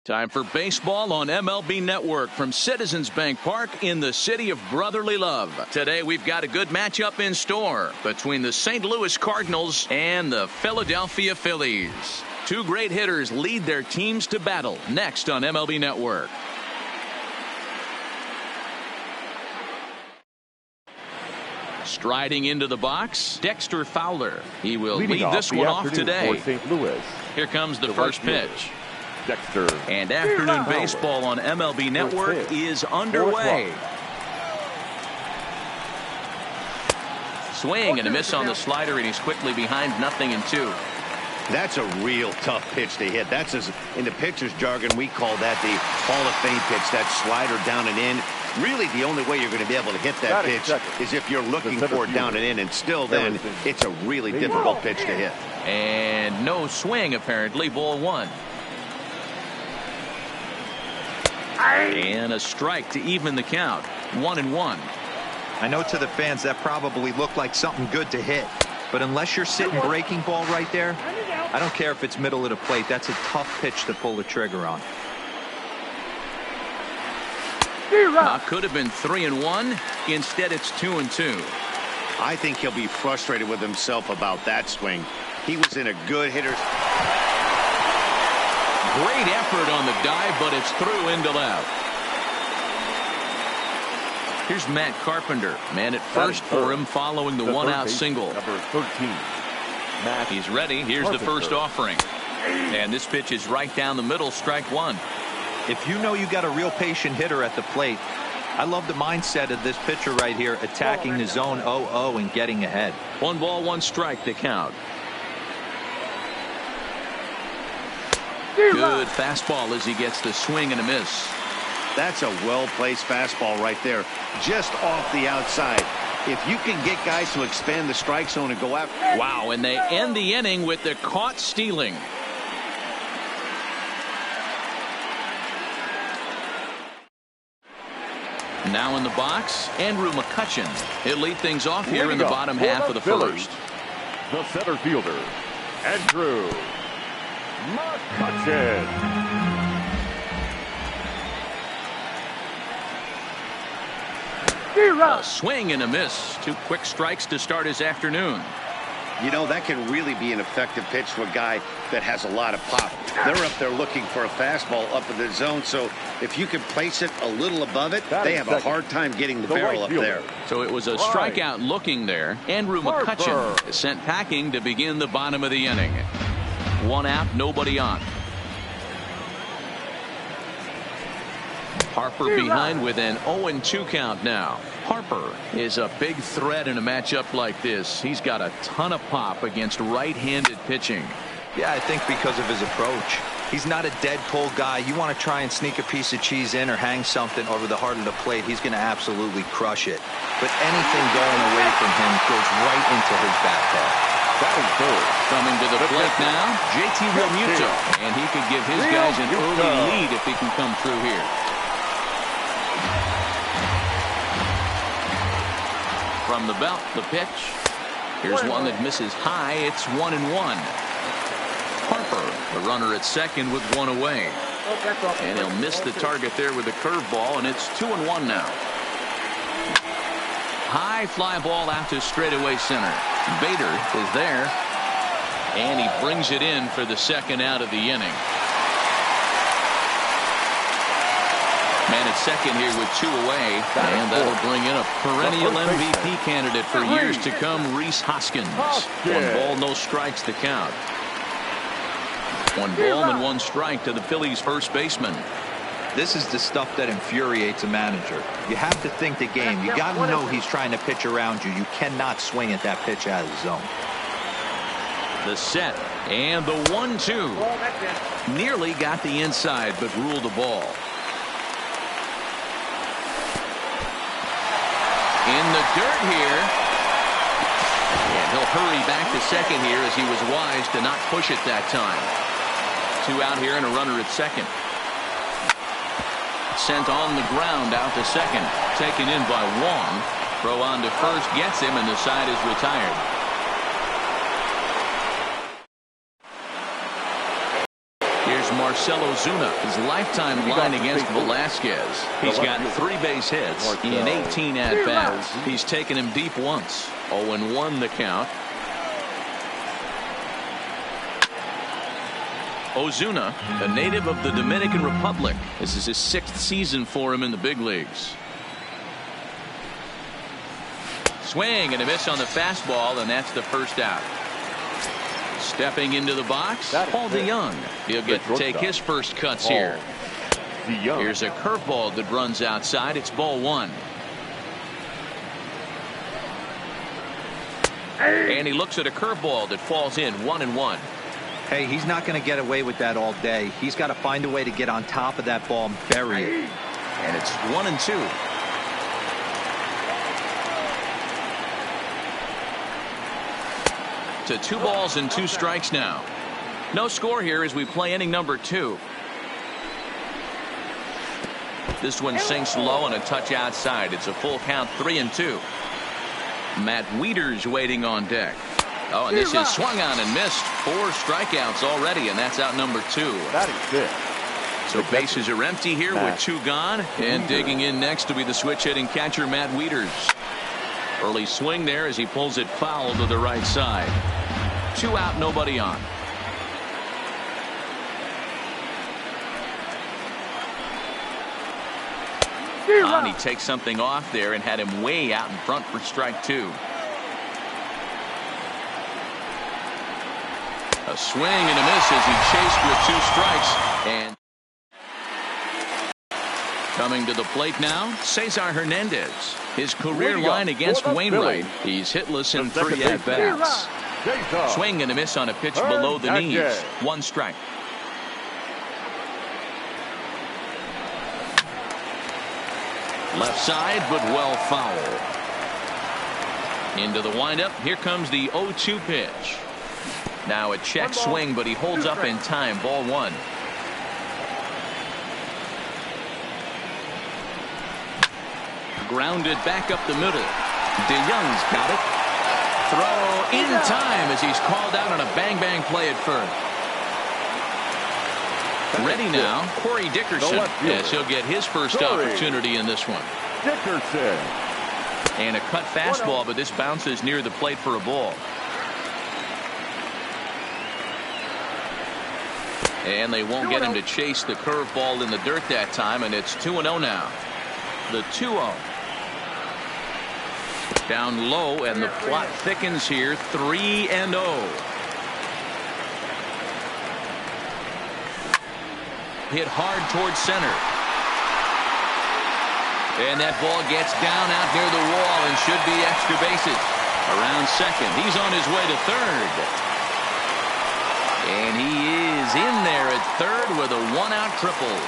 Time for baseball on MLB Network from Citizens Bank Park in the city of brotherly love. Today we've got a good matchup in store between the St. Louis Cardinals and the Philadelphia Phillies. Two great hitters lead their teams to battle next on MLB Network. Striding into the box, Dexter Fowler. He will lead this one off today. St. Louis. Here comes the first pitch. Dexter. And afternoon baseball on MLB Network is underway. Swing and a miss on the slider, and he's quickly behind 0-2. That's a real tough pitch to hit. That's, in the pitcher's jargon, we call that the Hall of Fame pitch. That slider down and in. Really, the only way you're going to be able to hit that pitch is if you're looking for it down and in, and still then it's a really difficult pitch to hit. And no swing, apparently. Ball one. And a strike to even the count. 1-1. I know to the fans that probably looked like something good to hit, but unless you're sitting breaking ball right there, I don't care if it's middle of the plate. That's a tough pitch to pull the trigger on. Could have been 3-1. Instead, it's 2-2. I think he'll be frustrated with himself about that swing. He was in a good hitter's. Great effort on the dive, but it's through into left. Here's Matt Carpenter. Man at first for him following the one-out single. Number 13. Matt He's ready. Here's the first offering. And this pitch is right down the middle, strike one. If you know you got a real patient hitter at the plate, I love the mindset of this pitcher right here, attacking the zone 0-0 and getting ahead. 1 ball, 1 strike to count. Good fastball as he gets the swing and a miss. That's a well-placed fastball right there, just off the outside. If you can get guys to expand the strike zone and go after. Wow, and they end the inning with the caught stealing. Now in the box, Andrew McCutchen. He'll lead things off here in the bottom half of the first. The center fielder, Andrew McCutchen. A swing and a miss. 2 quick strikes to start his afternoon. You know, that can really be an effective pitch to a guy that has a lot of pop. They're up there looking for a fastball up in the zone, so if you can place it a little above it, they have a hard time getting the barrel up there. So it was a strikeout looking there. Andrew McCutchen is sent packing to begin the bottom of the inning. 1 out, nobody on. Harper behind with an 0-2 count now. Harper is a big threat in a matchup like this. He's got a ton of pop against right-handed pitching. Yeah, I think because of his approach. He's not a dead pull guy. You want to try and sneak a piece of cheese in or hang something over the heart of the plate, he's going to absolutely crush it. But anything going away from him goes right into his back path. Coming to the plate now, JT Realmuto. And he could give his guys an early lead if he can come through here. From the belt, the pitch. Here's one that misses high. It's 1-1. Harper, the runner at second with 1 away. And he'll miss the target there with a curveball, and it's 2-1 now. High fly ball out to straightaway center. Bader is there, and he brings it in for the second out of the inning. Man at second here with 2 away, and that'll bring in a perennial MVP candidate for years to come, Rhys Hoskins. 1 ball, no strikes to count. 1 ball and 1 strike to the Phillies first baseman. This is the stuff that infuriates a manager. You have to think the game. You got to know he's trying to pitch around you. You cannot swing at that pitch out of the zone. The set and the 1-2. Nearly got the inside, but ruled the ball. In the dirt here. And he'll hurry back to second here as he was wise to not push it that time. 2 out here and a runner at second. Sent on the ground out to second. Taken in by Wong. Throw on to first gets him, and the side is retired. Here's Marcell Ozuna, his lifetime line against Velasquez. He's got 3 base hits in 18 at-bats. He's taken him deep once. 0-1 the count. Ozuna, a native of the Dominican Republic. This is his 6th season for him in the big leagues. Swing and a miss on the fastball, and that's the first out. Stepping into the box, Paul DeYoung. He'll get to take his first cuts here. Here's a curveball that runs outside. It's ball 1. And he looks at a curveball that falls in 1-1. Hey, he's not going to get away with that all day. He's got to find a way to get on top of that ball and bury it. And it's 1-2. To 2 balls and 2 strikes now. No score here as we play inning number 2. This one sinks low and a touch outside. It's a full count, 3-2. Matt Wieters waiting on deck. Oh, and this is swung on and missed. 4 strikeouts already, and that's out number 2. That is good. So bases are empty here with 2 gone. And digging in next to be the switch-hitting catcher, Matt Wieters. Early swing there as he pulls it foul to the right side. 2 out, nobody on. He takes something off there and had him way out in front for strike 2. A swing and a miss as he chased with 2 strikes. And coming to the plate now, Cesar Hernandez. His career line against Wainwright. He's hitless in 3 at-bats. Swing and a miss on a pitch below the knees. 1 strike. Left side, but well foul. Into the windup. Here comes the 0-2 pitch. Now a check swing, but he holds up in time. Ball 1. Grounded back up the middle. DeYoung's got it. Throw in time as he's called out on a bang-bang play at first. Ready now, Corey Dickerson. Yes, he'll get his first opportunity in this one. Dickerson. And a cut fastball, but this bounces near the plate for a ball. And they won't get him to chase the curveball in the dirt that time, and it's 2-0 now. The 2-0. Down low, and the plot thickens here. 3-0. Hit hard towards center. And that ball gets down out near the wall and should be extra bases. Around second. He's on his way to third. And he is in there at third with a 1-out triple.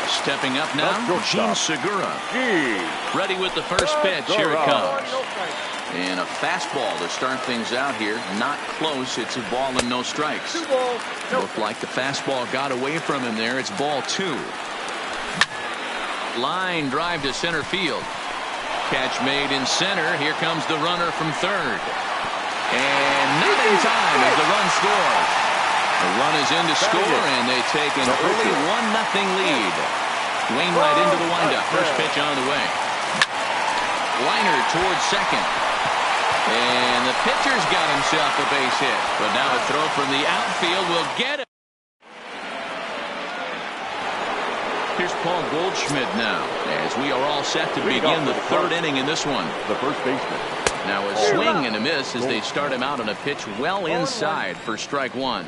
Stepping up now, Gene Segura. Ready with the first pitch. Here it comes. And a fastball to start things out here. Not close. It's a ball and no strikes. Looked like the fastball got away from him there. It's ball 2. Line drive to center field. Catch made in center. Here comes the runner from third. And not in time as the run scores. The run is in to score, and they take an early 1-0 lead. Wainwright into the windup. First pitch on the way. Liner towards second. And the pitcher's got himself a base hit. But now a throw from the outfield will get it. Here's Paul Goldschmidt now, as we are all set to begin the 3rd inning in this one. The first baseman. Now a swing and a miss as they start him out on a pitch well inside for strike 1.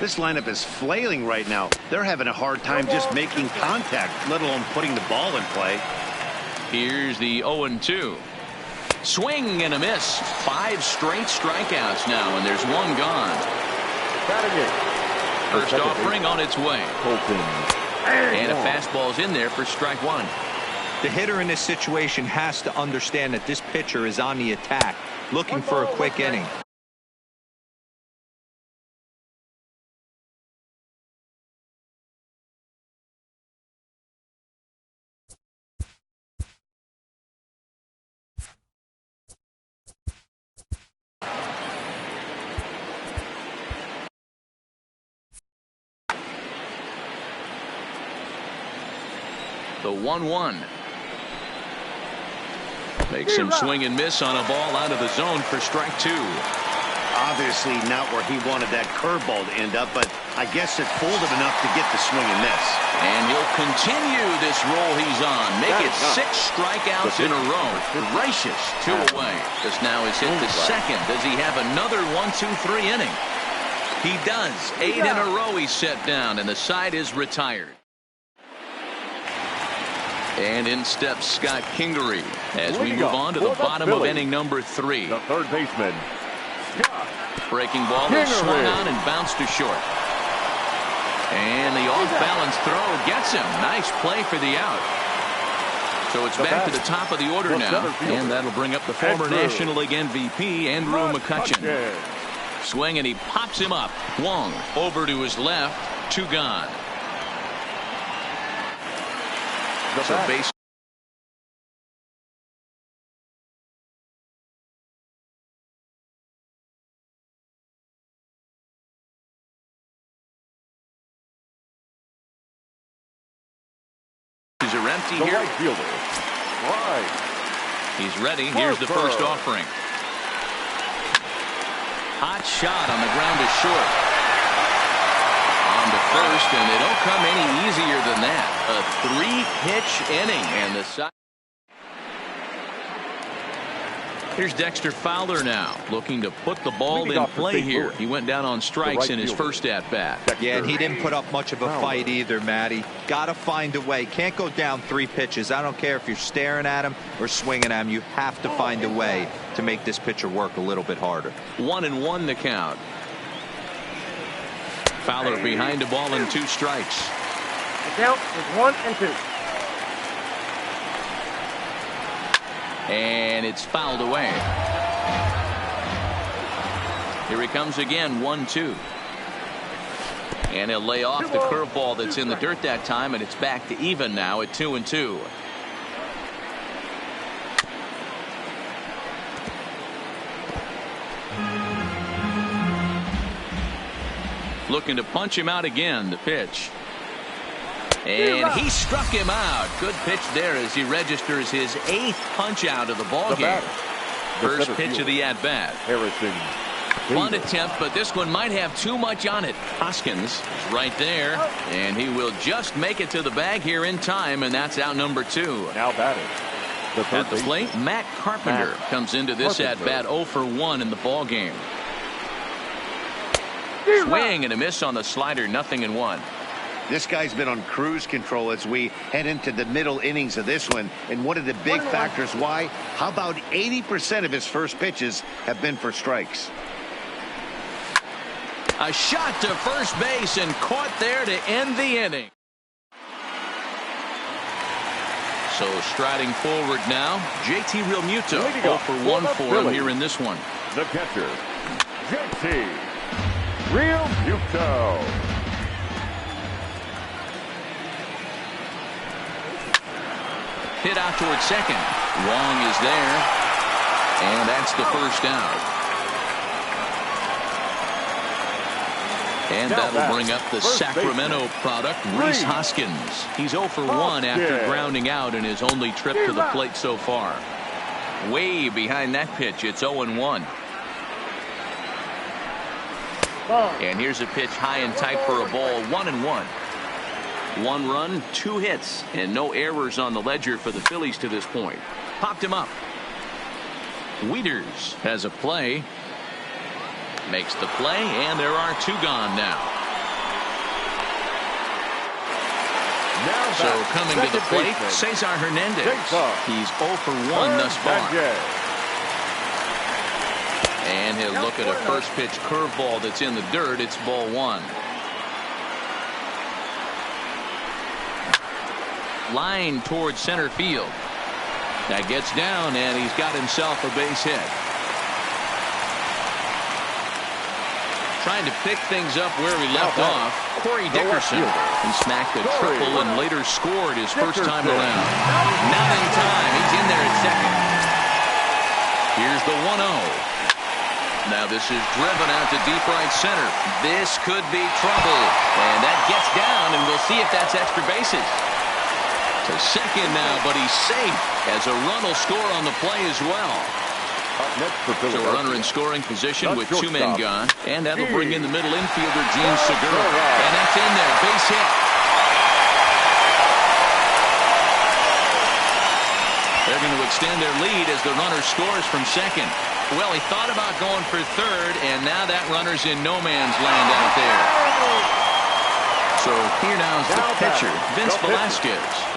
This lineup is flailing right now. They're having a hard time just making contact, let alone putting the ball in play. Here's the 0-2. Swing and a miss. 5 straight strikeouts now, and there's 1 gone. First offering on its way. And a fastball's in there for strike 1. The hitter in this situation has to understand that this pitcher is on the attack, looking for a quick inning. The 1-1. Makes him swing and miss on a ball out of the zone for strike two. Obviously not where he wanted that curveball to end up, but I guess it fooled him enough to get the swing and miss. And he'll continue this roll he's on. Make it 6 strikeouts in a row. Gracious, 2 away. This now is hit to second. Does he have another 1-2-3 inning? He does. 8 in a row he's set down, and the side is retired. And in steps Scott Kingery as we move on to the bottom of inning number 3. The third baseman. Breaking ball is swung on and bounced to short. And the off-balance throw gets him. Nice play for the out. So it's back to the top of the order now. And that'll bring up the former National League MVP, Andrew McCutchen. Swing, and he pops him up. Wong over to his left. 2 gone. So base. Are empty here. Right fielder. Right. He's ready. Here's the first offering. Hot shot on the ground to short. On to first, and they don't come any easier than that. A 3-pitch inning, and the side. Here's Dexter Fowler now, looking to put the ball in play here. He went down on strikes in his first at-bat. Yeah, and he didn't put up much of a fight either, Matty. Got to find a way. Can't go down 3 pitches. I don't care if you're staring at him or swinging at him. You have to find a way to make this pitcher work a little bit harder. 1-1 the count. Fowler behind the ball and 2 strikes. The count is 1-2. And it's fouled away. Here he comes again, 1-2. And he'll lay off the curveball that's in the dirt that time, and it's back to even now at 2-2. Looking to punch him out again, the pitch. And he struck him out. Good pitch there as he registers his 8th punch out of the ball game. First pitch of the at-bat. Harrison. Bunt attempt, but this one might have too much on it. Hoskins is right there, and he will just make it to the bag here in time, and that's out number 2. Now batting. At the plate, Matt Carpenter comes into this at-bat 0 for 1 in the ball game. Swing and a miss on the slider, 0-1. This guy's been on cruise control as we head into the middle innings of this one. And one of the big factors why, how about 80% of his first pitches have been for strikes? A shot to first base and caught there to end the inning. So striding forward now, JT Realmuto 0 for 1 for him here in this one. The catcher, JT Realmuto. Hit out towards second. Wong is there. And that's the first out. And that'll bring up the Sacramento product, Rhys Hoskins. He's 0 for 1 after grounding out in his only trip to the plate so far. Way behind that pitch, it's 0-1. And here's a pitch high and tight for a ball, 1-1. 1 run, 2 hits, and no errors on the ledger for the Phillies to this point. Popped him up. Wieters has a play. Makes the play, and there are 2 gone now. So coming to the plate, Cesar Hernandez. He's 0 for 1 thus far. And he'll look at a first pitch curveball that's in the dirt. It's ball 1. Line towards center field. That gets down, and he's got himself a base hit. Trying to pick things up where he left off, Corey Dickerson. He smacked a triple and later scored his first time around. Not in time. He's in there at second. Here's the 1-0. Now this is driven out to deep right center. This could be trouble. And that gets down, and we'll see if that's extra bases. To second now, but he's safe as a run will score on the play as well. So a runner in scoring position with two men gone. And that'll bring in the middle infielder, Gene Segura. And that's in there. Base hit. They're going to extend their lead as the runner scores from second. Well, he thought about going for third, and now that runner's in no man's land out there. So here now is the pitcher, Vince Velasquez.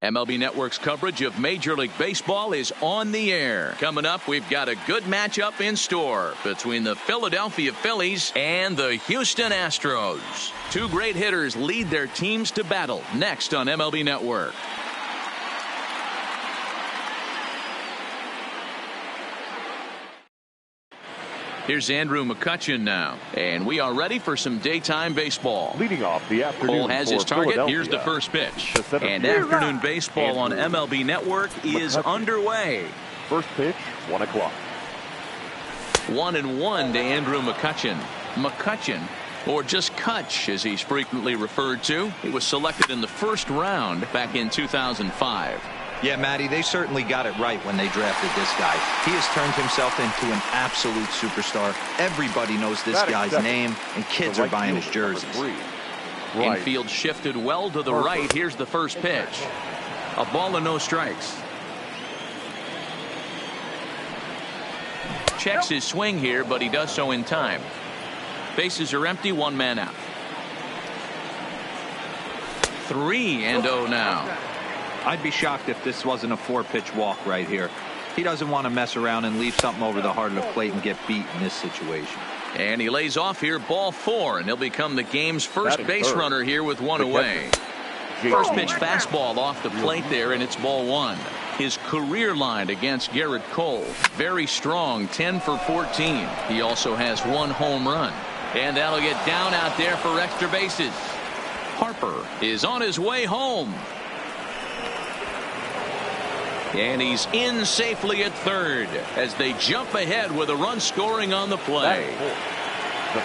MLB Network's coverage of Major League Baseball is on the air. Coming up, we've got a good matchup in store between the Philadelphia Phillies and the Houston Astros. Two great hitters lead their teams to battle next on MLB Network. Here's Andrew McCutchen now, and we are ready for some daytime baseball. Leading off the afternoon. Cole has his target. Here's the first pitch. And afternoon baseball on MLB Network is underway. First pitch, 1 o'clock. 1-1 to Andrew McCutchen. McCutchen, or just Kutch as he's frequently referred to. He was selected in the first round back in 2005. Yeah, Matty, they certainly got it right when they drafted this guy. He has turned himself into an absolute superstar. Everybody knows this guy's name, and kids are buying his jerseys. Infield shifted well to the right. Here's the first pitch. A ball and no strikes. Checks his swing here, but he does so in time. Bases are empty, one man out. 3-0 now. I'd be shocked if this wasn't a 4-pitch walk right here. He doesn't want to mess around and leave something over the heart of the plate and get beat in this situation. And he lays off here, ball 4, and he'll become the game's first base runner here with one away. First pitch fastball off the plate there, and it's ball 1. His career line against Garrett Cole, very strong, 10 for 14. He also has 1 home run. And that'll get down out there for extra bases. Harper is on his way home. And he's in safely at third as they jump ahead with a run scoring on the play. The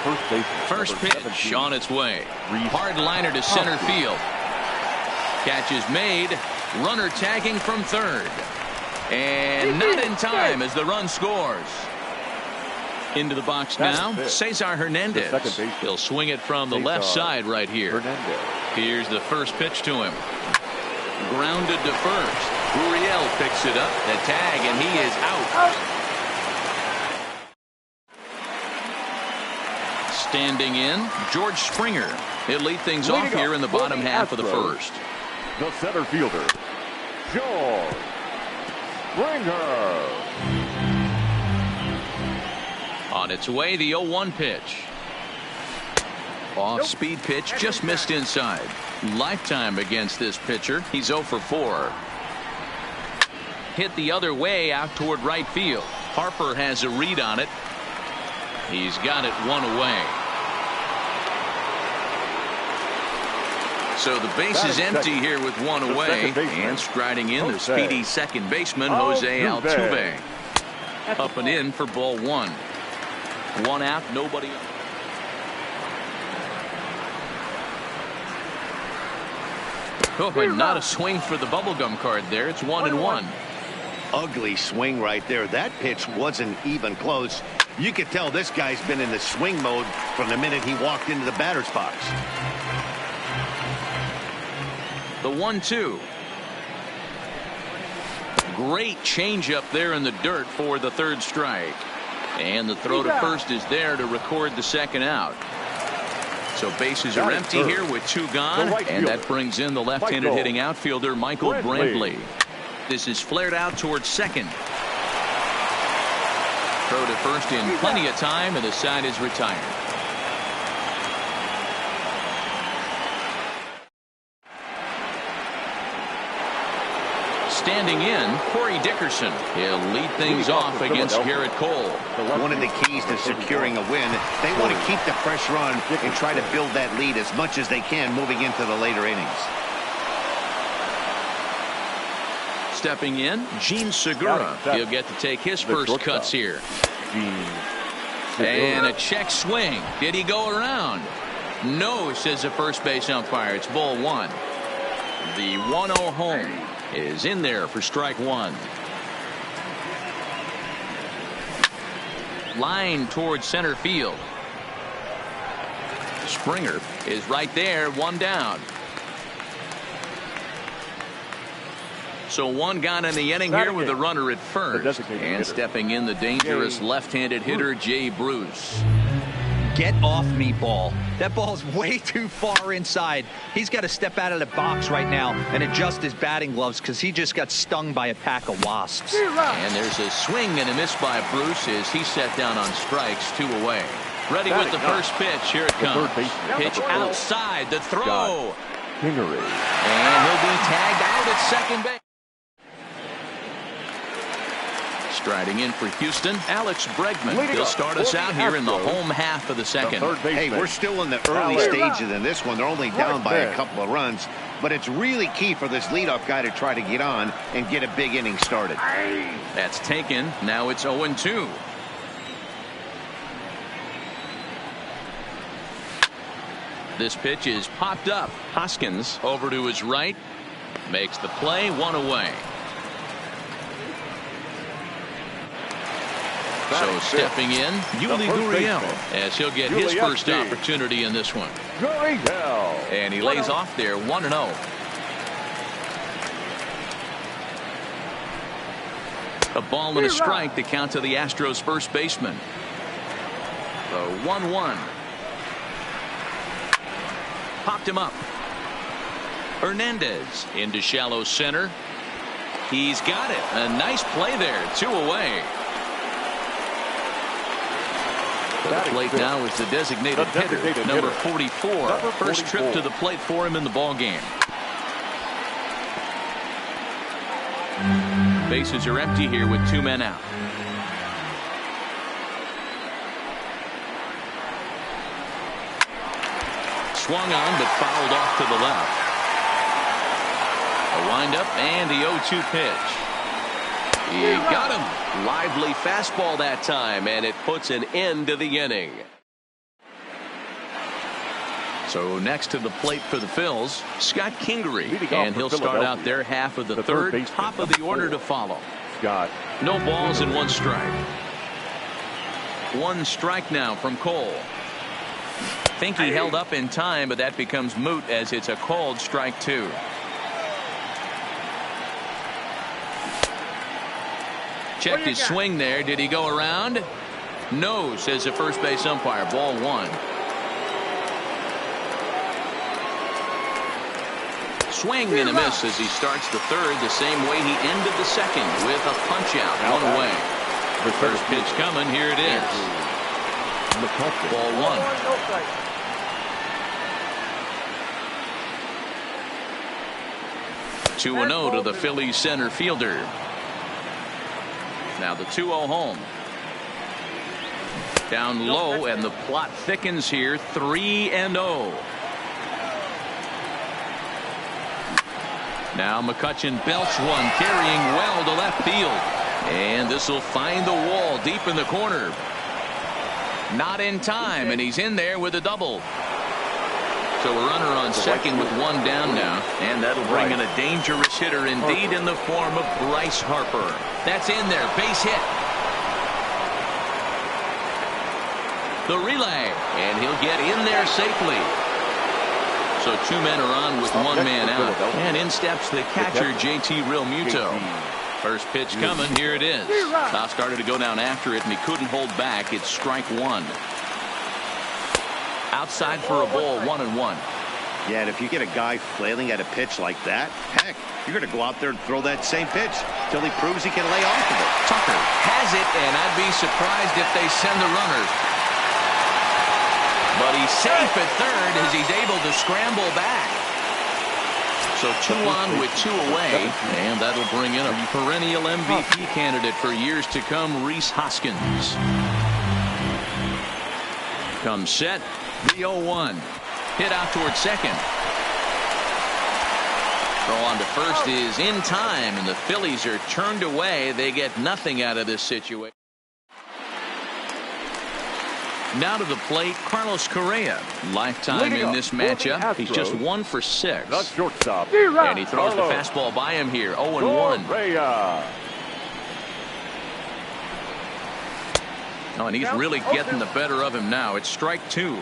first pitch on its way. Hard liner to center field. Catch is made. Runner tagging from third. And not in time as the run scores. Into the box now, Cesar Hernandez. He'll swing it from the left side right here. Here's the first pitch to him. Grounded to first. Gurriel picks it up, the tag, and he is out. Standing in, George Springer. He'll lead things off here in the bottom half of the first. The center fielder, George Springer. On its way, the 0-1 pitch. Off-speed pitch, just missed inside. Lifetime against this pitcher. He's 0 for 4. Hit the other way out toward right field. Harper has a read on it. He's got it 1 away. So the base is empty here with 1 away. And striding in the speedy second baseman, Jose Altuve. Up and in for ball 1. 1 out, nobody on. Oh, and not a swing for the bubblegum card there. It's 1-1. Ugly swing right there. That pitch wasn't even close. You could tell this guy's been in the swing mode from the minute he walked into the batter's box. The 1-2. Great changeup there in the dirt for the third strike. And the throw to first is there to record the second out. So bases are empty here with 2 gone. And that brings in the left-handed hitting outfielder Michael Brantley. This is flared out towards second. Throw to first in plenty of time, and the side is retired. Standing in, Corey Dickerson. He'll lead things off against Garrett Cole. One of the keys to securing a win, they want to keep the pressure on and try to build that lead as much as they can moving into the later innings. Stepping in, Gene Segura. He'll get to take his first cuts here. And a check swing. Did he go around? No, says the first base umpire. It's ball 1. The 1-0 home is in there for strike 1. Line towards center field. Springer is right there, 1 down. So 1 gone in the inning here with a runner at first. And stepping in, the dangerous left-handed hitter, Jay Bruce. Get off me, ball. That ball's way too far inside. He's got to step out of the box right now and adjust his batting gloves because he just got stung by a pack of wasps. And there's a swing and a miss by Bruce as he set down on strikes, 2 away. Ready with the first pitch. Here it comes. Pitch outside. The throw. And he'll be tagged out at second base. Striding in for Houston, Alex Bregman. He'll start us out here in the home half of the second. Hey, we're still in the early stages in this one. They're only down by a couple of runs, but it's really key for this leadoff guy to try to get on and get a big inning started. That's taken. Now it's 0-2. This pitch is popped up. Hoskins over to his right. Makes the play, 1 away. So stepping in, Yuli Gurriel, as he'll get his first opportunity in this one. And he lays off there, 1-0. A ball and a strike to count to the Astros first baseman. The 1-1. Popped him up. Hernandez into shallow center. He's got it. A nice play there, 2 away. To the plate now is the designated hitter, number 44. First trip to the plate for him in the ball game. Bases are empty here with 2 men out. Swung on but fouled off to the left. A windup and the 0-2 pitch. He got him. Lively fastball that time, and it puts an end to the inning. So next to the plate for the Phils, Scott Kingery, and he'll start out their half of the third, top of the order to follow. No balls and 1 strike. 1 strike now from Cole. Think he held up in time, but that becomes moot as it's a called strike 2. Checked his swing there. Did he go around? No, says the first base umpire. Ball one. Swing and a miss as he starts the third the same way he ended the second with a punch out. One away. The first pitch coming. Here it is. Ball one. 2-0 to the Phillies center fielder. Now the 2-0 home. Down low, and the plot thickens here. 3-0. Now McCutchen belts one, carrying well to left field. And this will find the wall deep in the corner. Not in time, and he's in there with a double. So a runner on second with one down now. And that'll bring in a dangerous hitter indeed in the form of Bryce Harper. That's in there. Base hit. The relay. And he'll get in there safely. So two men are on with one man out. And in steps the catcher, JT Realmuto. First pitch coming. Here it is. Now started to go down after it, and he couldn't hold back. It's strike one. Outside for a ball, 1-1. Yeah, and if you get a guy flailing at a pitch like that, heck, you're going to go out there and throw that same pitch till he proves he can lay off of it. Tucker has it, and I'd be surprised if they send the runners. But he's safe at third as he's able to scramble back. So 2 on with 2 away, and that'll bring in a perennial MVP candidate for years to come, Rhys Hoskins. Comes set. The 0-1. Hit out towards second. Throw on to first is in time, and the Phillies are turned away. They get nothing out of this situation. Now to the plate, Carlos Correa. Lifetime in this matchup. He's just 1 for 6. The shortstop. And he throws the fastball by him here. 0-1. Correa. Oh, and he's really getting the better of him now. It's strike 2.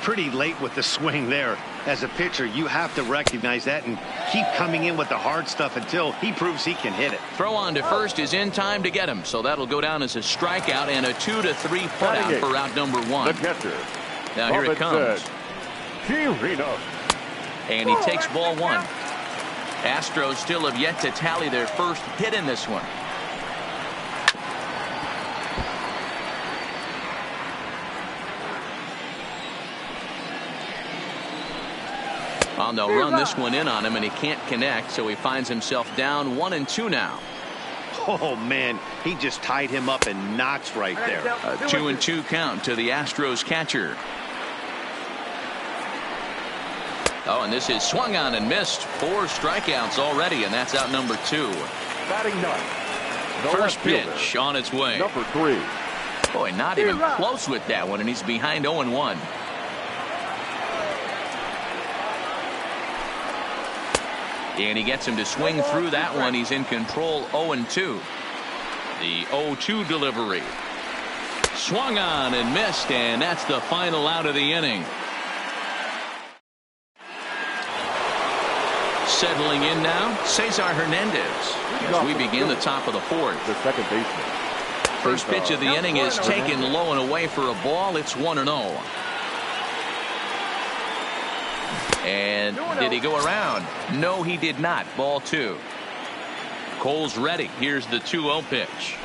Pretty late with the swing there. As a pitcher, you have to recognize that and keep coming in with the hard stuff until he proves he can hit it. Throw on to first is in time to get him. So that'll go down as a strikeout and a 2-3 putout for out number 1. The catcher. Now here it comes. And he takes ball 1. Astros still have yet to tally their first hit in this one. Well, they'll run this one in on him, and he can't connect, so he finds himself down 1-2 now. Oh, man, he just tied him up in knots right there. A 2-2 count to the Astros catcher. Oh, and this is swung on and missed. 4 strikeouts already, and that's out number 2. Batting ninth. First pitch on its way. Number 3. Boy, not even close with that one, and he's behind 0-1. And he gets him to swing through that one. He's in control. 0-2. The 0-2 delivery. Swung on and missed, and that's the final out of the inning. Settling in now, Cesar Hernandez. As we begin the top of the 4th. The second baseman. First pitch of the inning is taken low and away for a ball. It's 1-0. And did he go around? No, he did not. Ball 2. Cole's ready. Here's the 2-0 pitch.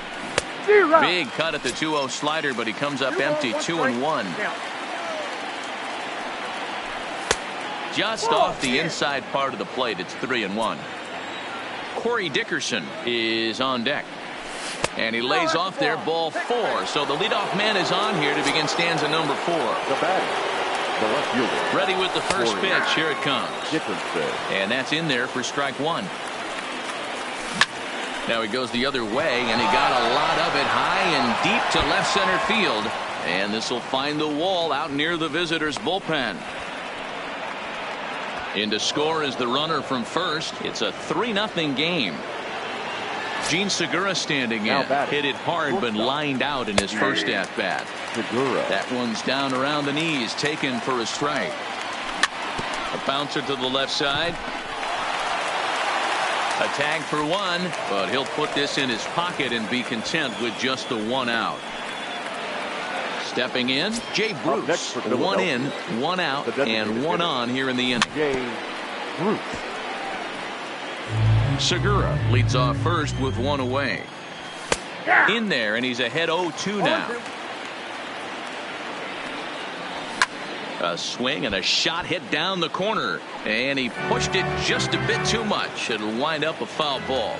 Big cut at the 2-0 slider, but he comes up empty. 2-1. Just off the inside part of the plate. It's 3-1. Corey Dickerson is on deck. And he lays off there. Ball 4. So the leadoff man is on here to begin stanza number 4. The batter. The left fielder. Ready with the first pitch. Here it comes. Dickerson. And that's in there for strike 1. Now he goes the other way, and he got a lot of it high and deep to left center field. And this will find the wall out near the visitors' bullpen. In to score is the runner from first. It's a 3-0 game. Gene Segura standing in. Hit it hard, but lined out in his first at-bat. That one's down around the knees, taken for a strike. A bouncer to the left side. A tag for one, but he'll put this in his pocket and be content with just the 1 out. Stepping in, Jay Bruce. 1 in, 1 out, and 1 on here in the inning. Jay Bruce. Segura leads off first with 1 away. In there, and he's ahead 0-2 now. A swing and a shot hit down the corner, and he pushed it just a bit too much. It'll wind up a foul ball.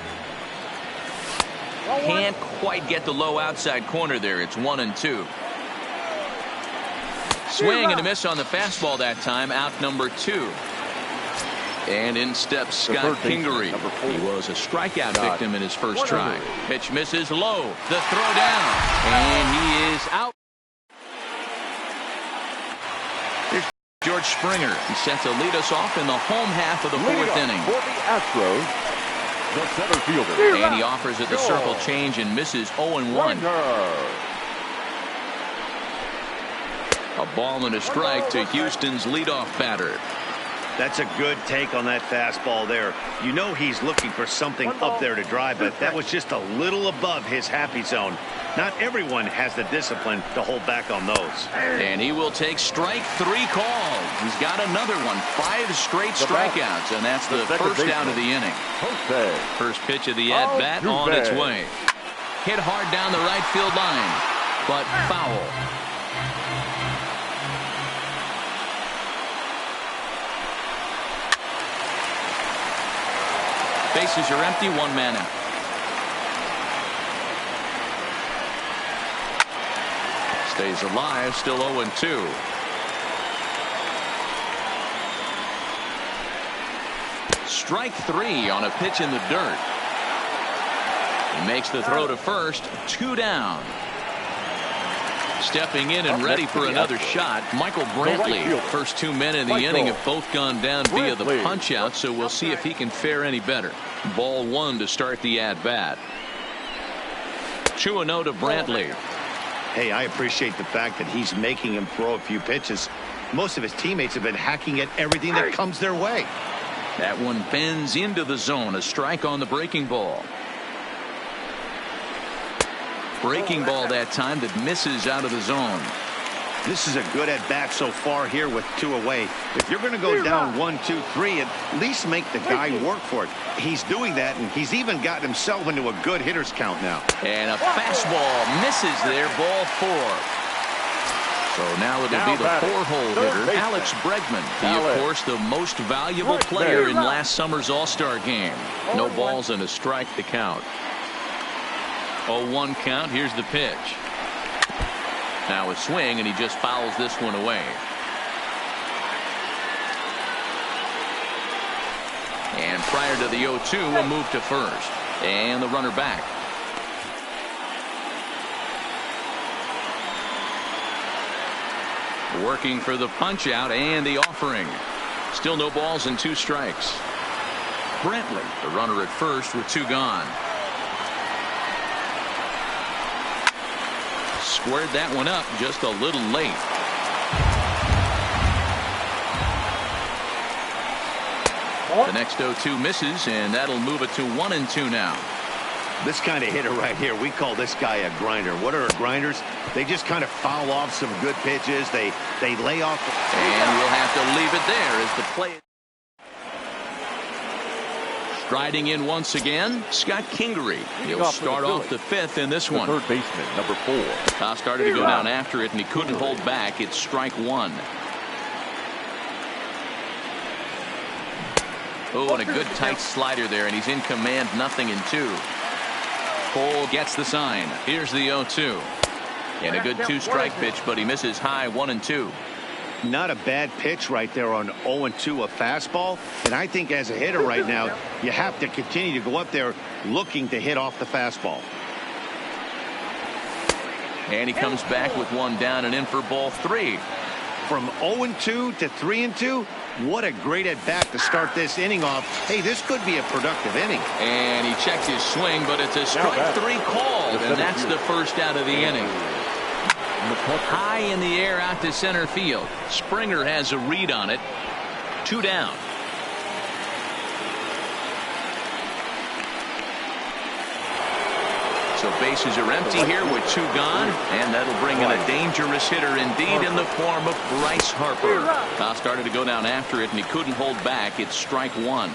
Can't quite get the low outside corner there. It's 1-2. Swing and a miss on the fastball that time. Out number 2. And in steps Scott Kingery. He was a strikeout victim in his first try. Pitch misses low. The throw down. And he is out. Here's George Springer. He set to lead us off in the home half of the 4th inning. For the Astros, the center fielder. And he offers at the circle change and misses 0-1. A ball and a strike to Houston's leadoff batter. That's a good take on that fastball there. You know he's looking for something up there to drive, but that was just a little above his happy zone. Not everyone has the discipline to hold back on those. And he will take strike 3 called. He's got another one. 5 straight strikeouts, and that's the first out of the inning. First pitch of the at-bat on its way. Hit hard down the right field line, but foul. Bases are empty, 1 man out. Stays alive, still 0-2. Strike 3 on a pitch in the dirt. He makes the throw to first, 2 down. Stepping in and ready for another shot, Michael Brantley. First 2 men in the inning have both gone down via the punch out, so we'll see if he can fare any better. Ball 1 to start the at-bat. 2-0 to Brantley. Hey, I appreciate the fact that he's making him throw a few pitches. Most of his teammates have been hacking at everything that comes their way. That one bends into the zone. A strike on the breaking ball. Breaking ball that time that misses out of the zone. This is a good at-bat so far here with 2 away. If you're going to go down 1, 2, 3, at least make the guy work for it. He's doing that, and he's even gotten himself into a good hitter's count now. And a fastball misses there, ball 4. So now it'll be the 4-hole hitter, Alex Bregman. He, of course, the most valuable player in last summer's All-Star game. No balls and a strike to count. 0-1 count. Here's the pitch. Now a swing, and he just fouls this one away. And prior to the 0-2, a move to first. And the runner back. Working for the punch out and the offering. Still no balls and 2 strikes. Brantley, the runner at first with 2 gone. Squared that one up just a little late. The next 0-2 misses, and that'll move it to 1-2 now. This kind of hitter right here, we call this guy a grinder. What are grinders? They just kind of foul off some good pitches. They lay off. And we'll have to leave it there as the play. Striding in once again, Scott Kingery. He'll start off the 5th in this one. Third baseman, number 4. Started to go down after it, and he couldn't hold back. It's strike 1. Oh, and a good tight slider there, and he's in command, 0-2. Cole gets the sign. Here's the 0-2. And a good 2-strike pitch, but he misses high, 1-2. Not a bad pitch right there on 0-2, a fastball. And I think as a hitter right now, you have to continue to go up there looking to hit off the fastball. And he comes back with 1 down and in for ball 3. From 0-2 to 3-2, what a great at-bat to start this inning off. Hey, this could be a productive inning. And he checks his swing, but it's a strike 3 called, and that's the first out of the inning. High in the air out to center field. Springer has a read on it. 2 down. So bases are empty here with 2 gone, and that'll bring in a dangerous hitter indeed in the form of Bryce Harper. Kyle started to go down after it, and he couldn't hold back. It's strike 1.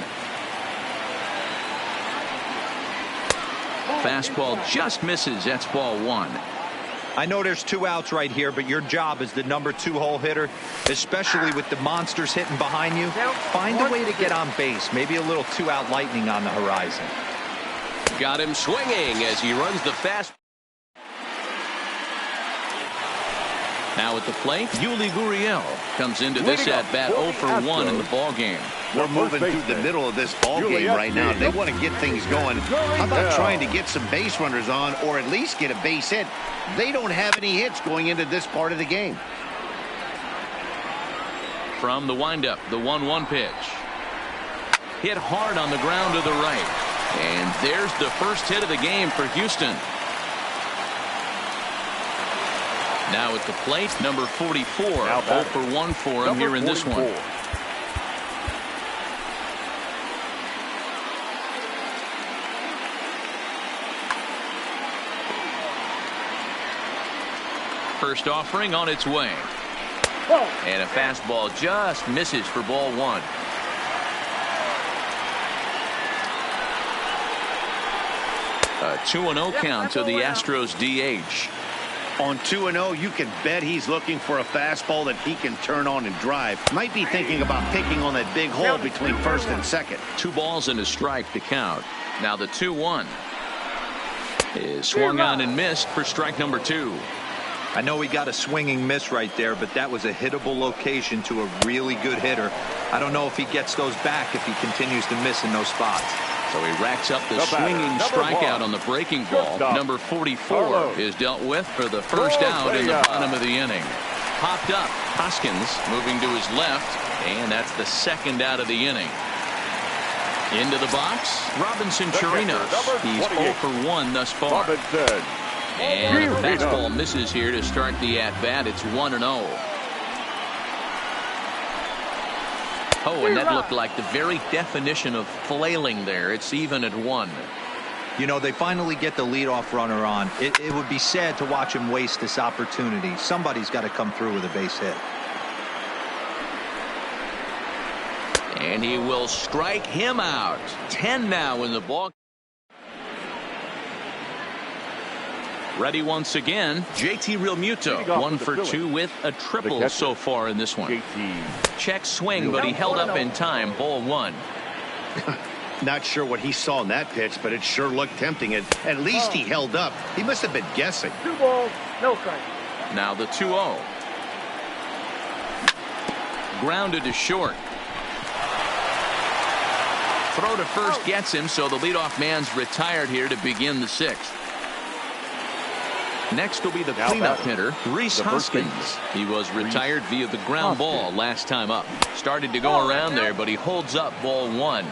Fastball just misses. That's ball 1. I know there's 2 outs right here, but your job as the number 2 hole hitter, especially with the monsters hitting behind you, find a way to get on base. Maybe a little 2-out lightning on the horizon. Got him swinging as he runs the fast. Now at the plate, Yuli Gurriel comes into this at bat 0 for 1 in the ball game. We're moving through the middle of this ball game right now. They want to get things going. How about trying to get some base runners on, or at least get a base hit? They don't have any hits going into this part of the game. From the windup, the 1-1 pitch. Hit hard on the ground to the right. And there's the first hit of the game for Houston. Now at the plate, number 44. 0 for 1 for him here in this one. First offering on its way. And a fastball just misses for ball 1. A 2-0 count to the Astros DH. On 2-0, you can bet he's looking for a fastball that he can turn on and drive. Might be thinking about picking on that big hole between first and second. 2 balls and a strike to count. Now the 2-1 is swung on and missed for strike number 2. I know he got a swinging miss right there, but that was a hittable location to a really good hitter. I don't know if he gets those back if he continues to miss in those spots. So he racks up the swinging strikeout on the breaking ball. Number 44 is dealt with for the first out in the bottom of the inning. Popped up. Hoskins moving to his left, and that's the second out of the inning. Into the box, Robinson Chirinos. He's 0 for 1 thus far. And the fastball misses here to start the at-bat. It's 1-0. Oh, and that looked like the very definition of flailing there. It's even at 1. You know, they finally get the leadoff runner on. It would be sad to watch him waste this opportunity. Somebody's got to come through with a base hit. And he will strike him out. 10 now in the ball. Ready once again, JT Realmuto. 1 for 2 with a triple so far in this one. Check swing, but he held up in time. Ball 1. Not sure what he saw in that pitch, but it sure looked tempting. At least he held up. He must have been guessing. 2 balls, no strike. Now the 2-0. Grounded to short. Throw to first gets him, so the leadoff man's retired here to begin the 6th. Next will be the cleanup hitter, Rhys Hoskins. He was retired via the ground ball last time up. Started to go around there, but he holds up ball 1.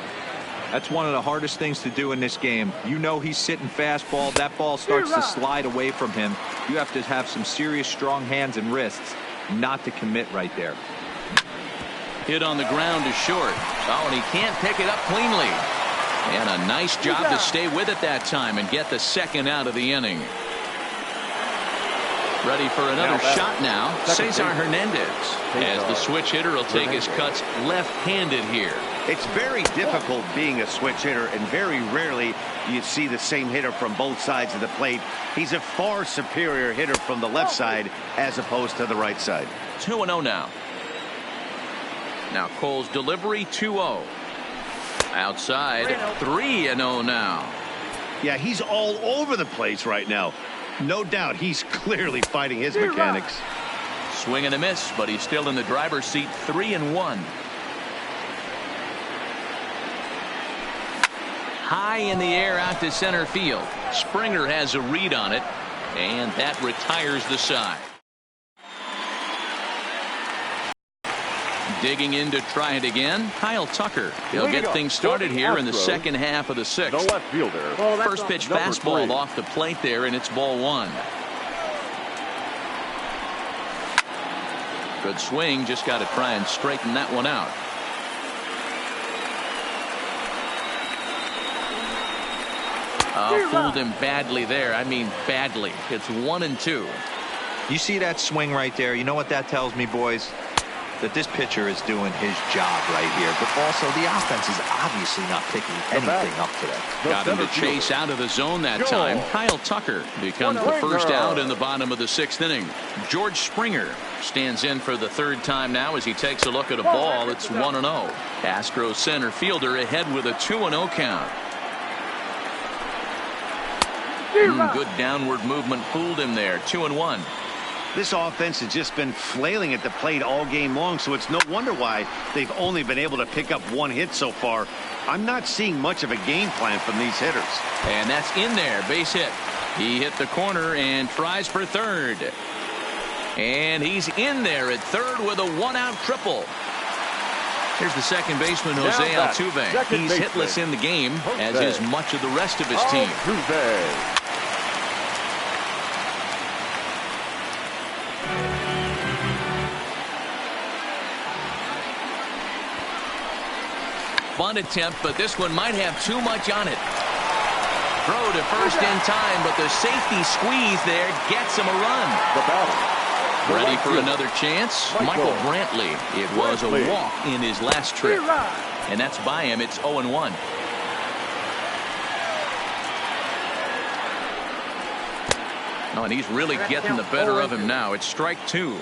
That's one of the hardest things to do in this game. You know he's sitting fastball. That ball starts to slide away from him. You have to have some serious strong hands and wrists not to commit right there. Hit on the ground to short. Oh, and he can't pick it up cleanly. And a nice job to stay with it that time and get the second out of the inning. Ready for another shot now, Cesar Hernandez, as the switch hitter will take his cuts left-handed here. It's very difficult being a switch hitter, and very rarely do you see the same hitter from both sides of the plate. He's a far superior hitter from the left side as opposed to the right side. 2-0 now. Now Cole's delivery, 2-0. Outside, 3-0 now. Yeah, he's all over the place right now. No doubt he's clearly fighting his mechanics. Swing and a miss, but he's still in the driver's seat. 3-1. High in the air out to center field. Springer has a read on it, and that retires the side. Digging in to try it again, Kyle Tucker. He'll get things started here in the second half of the 6th. The left fielder. First pitch fastball off the plate there, and it's ball 1. Good swing, just got to try and straighten that one out. Fooled him badly there. I mean badly. It's 1-2. You see that swing right there? You know what that tells me, boys? That this pitcher is doing his job right here. But also, the offense is obviously not picking anything up today. Got him to chase out of the zone that time. Kyle Tucker becomes the first out in the bottom of the 6th inning. George Springer stands in for the 3rd time now as he takes a look at a ball. It's 1-0. Astros center fielder ahead with a 2-0 count. Good downward movement fooled him there. 2-1. This offense has just been flailing at the plate all game long, so it's no wonder why they've only been able to pick up 1 hit so far. I'm not seeing much of a game plan from these hitters. And that's in there. Base hit. He hit the corner and tries for 3rd. And he's in there at 3rd with a 1-out triple. Here's the second baseman, Jose Altuve. He's hitless in the game, as is much of the rest of his team. Bunt attempt, but this one might have too much on it. Throw to first in time, but the safety squeeze there gets him a run. Ready for another chance? Michael Brantley. It was a walk in his last trip. And that's by him. It's 0-1. Oh, and he's really getting the better of him now. It's strike 2.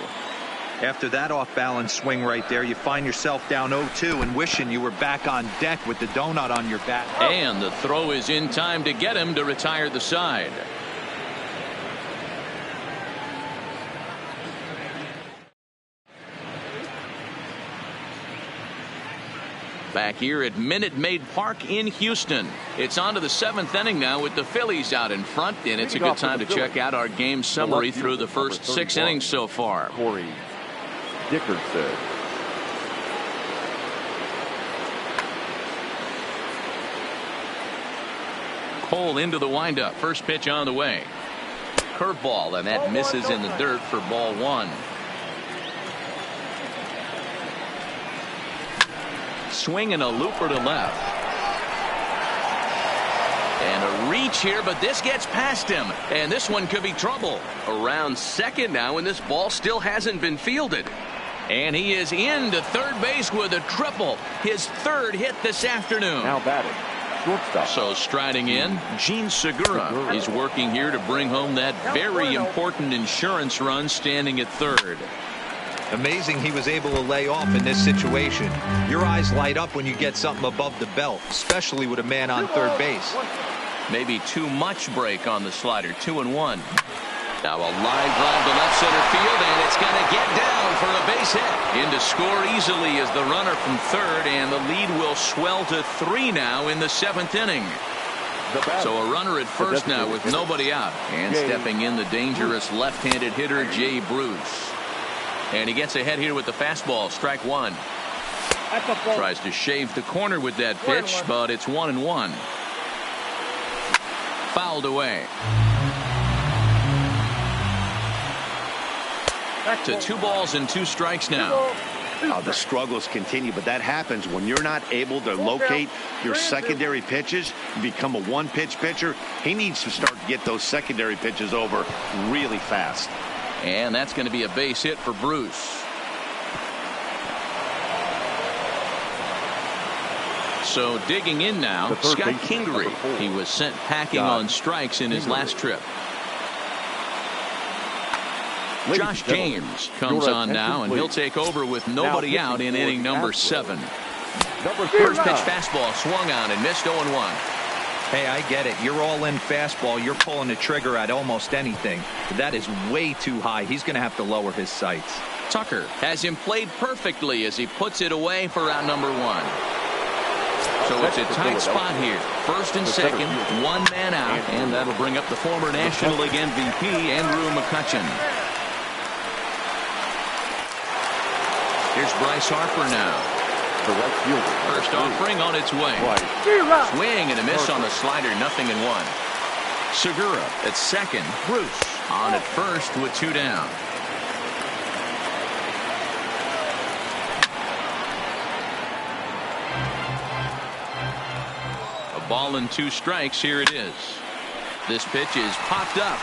After that off-balance swing right there, you find yourself down 0-2 and wishing you were back on deck with the donut on your bat. And the throw is in time to get him to retire the side. Back here at Minute Maid Park in Houston. It's on to the 7th inning now with the Phillies out in front, and it's a good time to check out our game summary through the first 6 innings so far. Dickerson. Cole into the windup. First pitch on the way. Curveball, and that misses in the dirt for ball 1. Swing and a looper to left. And a reach here, but this gets past him. And this one could be trouble. Around second now, and this ball still hasn't been fielded. And he is into third base with a triple. His 3rd hit this afternoon. Now batting. Shortstop. So striding in, Gene Segura is working here to bring home that very important insurance run, standing at 3rd. Amazing he was able to lay off in this situation. Your eyes light up when you get something above the belt, especially with a man on 3rd base. Maybe too much break on the slider. 2-1. Now a line drive to left center field, and it's going to get down for a base hit. In to score easily is the runner from 3rd, and the lead will swell to 3 now in the 7th inning. So a runner at first now with nobody out, and stepping in the dangerous left-handed hitter Jay Bruce. And he gets ahead here with the fastball. Strike 1. Tries to shave the corner with that pitch, but it's 1-1. Fouled away. To 2 balls and 2 strikes now. The struggles continue, but that happens when you're not able to locate your secondary pitches. You become a 1-pitch pitcher. He needs to start to get those secondary pitches over really fast. And that's going to be a base hit for Bruce. So digging in now, Scott Kingery. He was sent packing on strikes in his last trip. Josh James comes on now, and he'll take over with nobody out in inning number 7. First pitch fastball swung on and missed 0-1. Hey, I get it. You're all in fastball. You're pulling the trigger at almost anything. But that is way too high. He's going to have to lower his sights. Tucker has him played perfectly as he puts it away for out number 1. So it's a tight spot here. First and second, 1 man out, and that'll bring up the former National League MVP, Andrew McCutchen. Here's Bryce Harper now. First offering on its way. Swing and a miss on the slider, 0-1. Segura at second. Bruce on at first with 2 down. A ball and 2 strikes. Here it is. This pitch is popped up.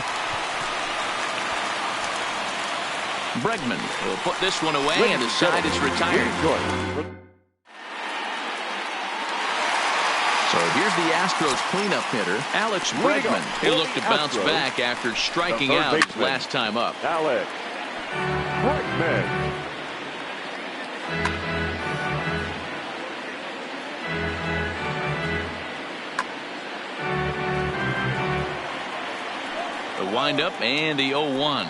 Bregman will put this one away, and the side is retired. So here's the Astros cleanup hitter, Alex Bregman. He'll look to bounce back after striking out last time up. Alex Bregman. The windup and the 0-1.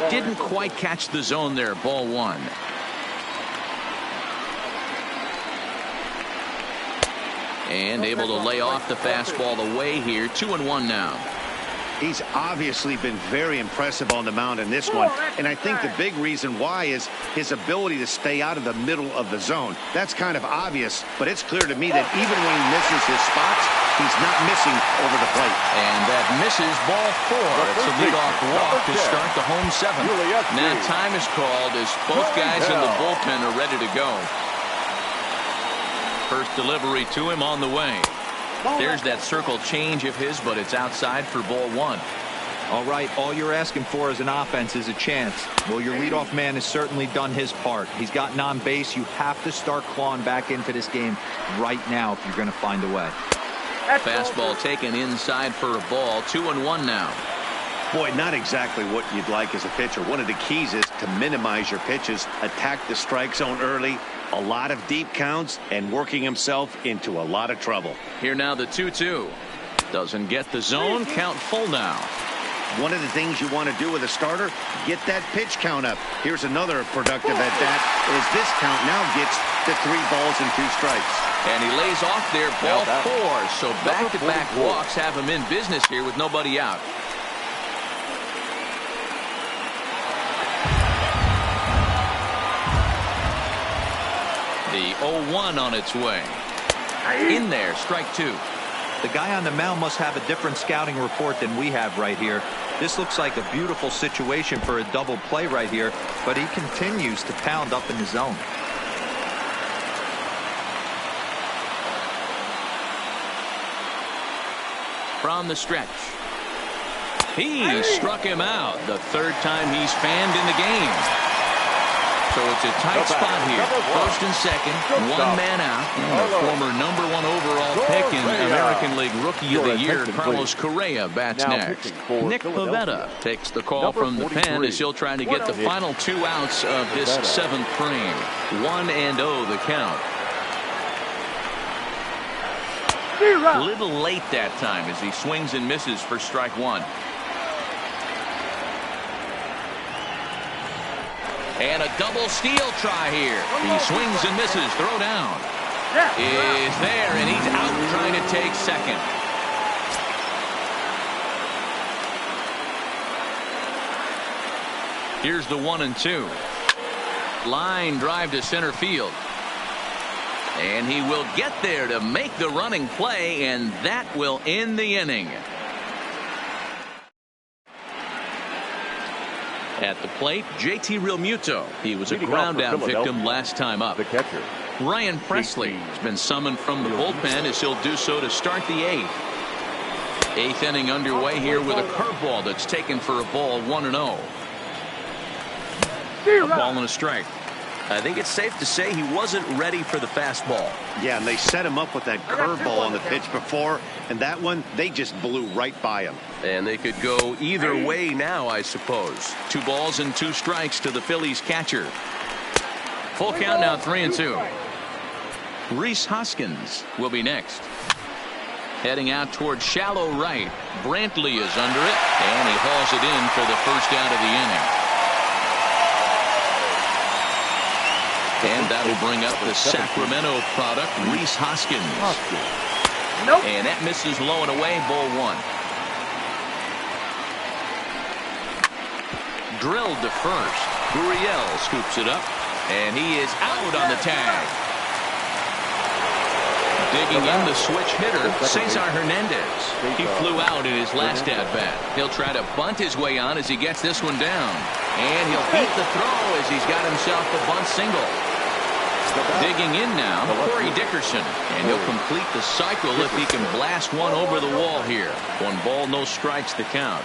Didn't quite catch the zone there. Ball one. And able to lay off the fastball away here. 2-1 now. He's obviously been very impressive on the mound in this one, and I think the big reason why is his ability to stay out of the middle of the zone. That's kind of obvious, but it's clear to me that even when he misses his spots, he's not missing over the plate. And that misses ball four. It's a leadoff walk to start the home seventh. Now time is called as both guys in the bullpen are ready to go. First delivery to him on the way. There's that circle change of his, but it's outside for ball one. All right, all you're asking for as an offense is a chance. Well, your leadoff man has certainly done his part. He's gotten on base. You have to start clawing back into this game right now if you're going to find a way. Fastball taken inside for a ball. 2-1 now. Boy, not exactly what you'd like as a pitcher. One of the keys is to minimize your pitches, attack the strike zone early, a lot of deep counts, and working himself into a lot of trouble. Here now the 2-2. Doesn't get the zone. Count full now. One of the things you want to do with a starter, get that pitch count up. Here's another productive at bat as this count now gets to 3 balls and 2 strikes. And he lays off there, ball four. So back-to-back walks have him in business here with nobody out. The 0-1 on its way. In there, strike two. The guy on the mound must have a different scouting report than we have right here. This looks like a beautiful situation for a double play right here, but he continues to pound up in the zone. From the stretch. He struck him out the third time he's fanned in the game. So it's a tight spot here. First and second, one man out. And the former #1 overall pick in American League Rookie of the Year, Carlos Correa, bats next. Nick Pivetta takes the call from the pen as he'll try to get the final 2 outs of this 7th frame. 1-0 the count. A little late that time as he swings and misses for strike one. And a double steal try here. He swings and misses. Throw down. Is there, and he's out trying to take second. Here's the 1-2. Line drive to center field. And he will get there to make the running play, and that will end the inning. At the plate, JT Realmuto. He was a ground out victim last time up. The catcher, Ryan Presley has been summoned from the bullpen as he'll do so to start the 8th. 8th inning underway here with a curveball that's taken for a ball. 1-0. A ball and a strike. I think it's safe to say he wasn't ready for the fastball. Yeah, and they set him up with that curveball on the pitch before, and that one, they just blew right by him. And they could go either way now, I suppose. 2 balls and 2 strikes to the Phillies catcher. Full count now, 3-2. Rhys Hoskins will be next. Heading out towards shallow right. Brantley is under it, and he hauls it in for the first out of the inning. And that'll bring up the Sacramento product, Rhys Hoskins. And that misses low and away, ball 1. Drilled to first. Gurriel scoops it up, and he is out on the tag. Digging in the switch hitter, Cesar Hernandez. He flew out in his last at-bat. He'll try to bunt his way on as he gets this one down. And he'll beat the throw as he's got himself a bunt single. Digging in now, Corey Dickerson. And he'll complete the cycle if he can blast one over the wall here. 1 ball, no strikes to count.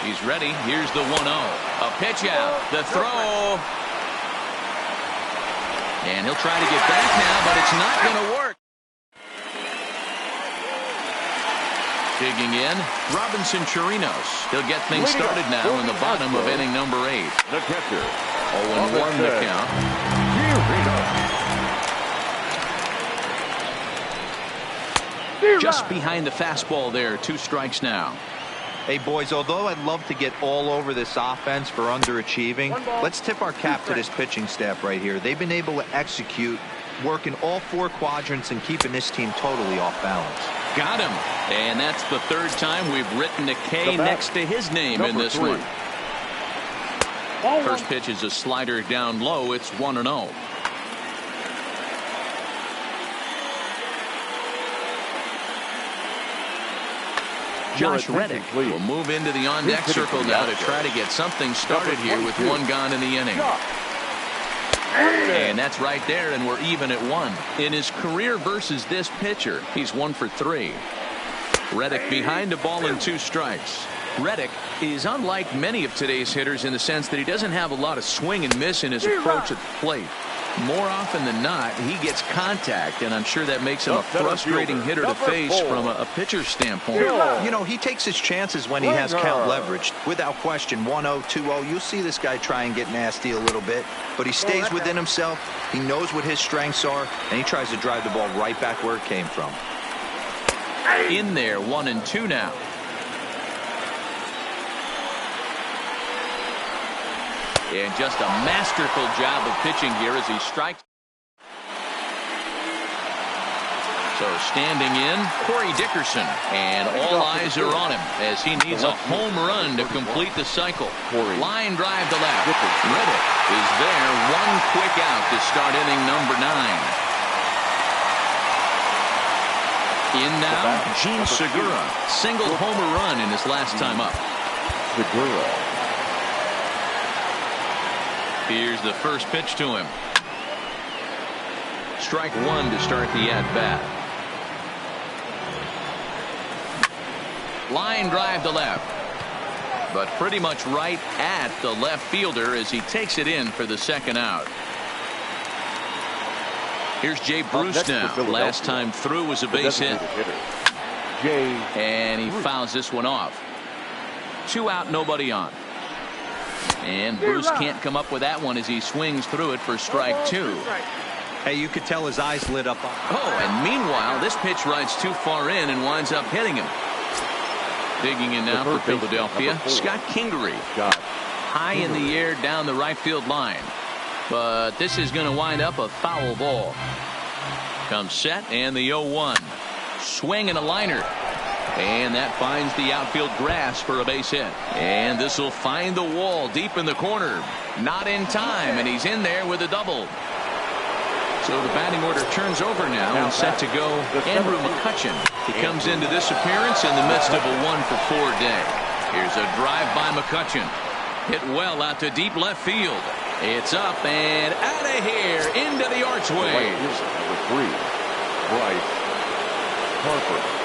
He's ready. Here's the 1-0. A pitch out. The throw. And he'll try to get back now, but it's not going to work. Digging in, Robinson Chirinos. He'll get things started now in the bottom of inning number 8. The catcher. 0-1 the count. Just behind the fastball there. 2 strikes now. Hey, boys, although I'd love to get all over this offense for underachieving, let's tip our cap to this pitching staff right here. They've been able to execute, working all 4 quadrants and keeping this team totally off balance. Got him. And that's the 3rd time we've written a K next to his name in this one. First pitch is a slider down low. It's 1-0. Josh Reddick will move into the on-deck circle now to try to get something started here with 1 gone in the inning. And that's right there, and we're even at 1. In his career versus this pitcher, he's 1 for 3. Reddick behind a ball and 2 strikes. Reddick is unlike many of today's hitters in the sense that he doesn't have a lot of swing and miss in his approach at the plate. More often than not, he gets contact, and I'm sure that makes him a frustrating hitter to face from a pitcher's standpoint. You know, he takes his chances when he has count leverage. Without question, 1-0, 2-0, you'll see this guy try and get nasty a little bit, but he stays within himself. He knows what his strengths are, and he tries to drive the ball right back where it came from. In there, 1-2 now. And just a masterful job of pitching here as he strikes. So standing in, Corey Dickerson. And all eyes are on him as he needs a home run to complete the cycle. Line drive to left. Reddick is there. 1 quick out to start inning number 9. In now, Gene Segura. Single homer run in his last time up. Segura. Here's the first pitch to him. Strike 1 to start the at-bat. Line drive to left. But pretty much right at the left fielder as he takes it in for the 2nd out. Here's Jay Bruce now. Last time through was a base hit. And he fouls this one off. 2 out, nobody on. And Bruce can't come up with that one as he swings through it for strike 2. Hey, you could tell his eyes lit up. Oh, and meanwhile, this pitch rides too far in and winds up hitting him. Digging in now for Philadelphia, Scott Kingery. High in the air down the right field line. But this is going to wind up a foul ball. Comes set and the 0-1. Swing and a liner. And that finds the outfield grass for a base hit. And this will find the wall deep in the corner. Not in time, and he's in there with a double. So the batting order turns over now and set to go Andrew McCutchen. He comes into this appearance in the midst of a 1-for-4 day. Here's a drive by McCutchen. Hit well out to deep left field. It's up and out of here into the archway. Number 3, Bryce Harper.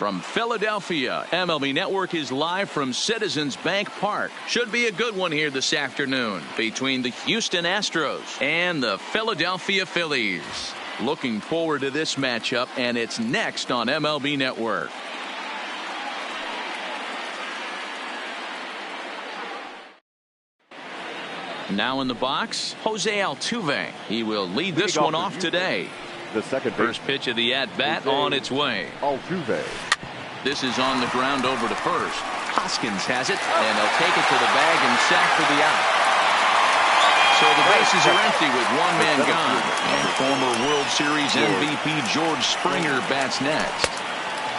From Philadelphia, MLB Network is live from Citizens Bank Park. Should be a good one here this afternoon between the Houston Astros and the Philadelphia Phillies. Looking forward to this matchup, and it's next on MLB Network. Now in the box, Jose Altuve. He will lead this one off today. The second First pitch of the at-bat on its way. Altuve. This is on the ground over to first. Hoskins has it, and they'll take it to the bag and sack for the out. So the bases are empty with one man gone. And former World Series MVP George Springer bats next.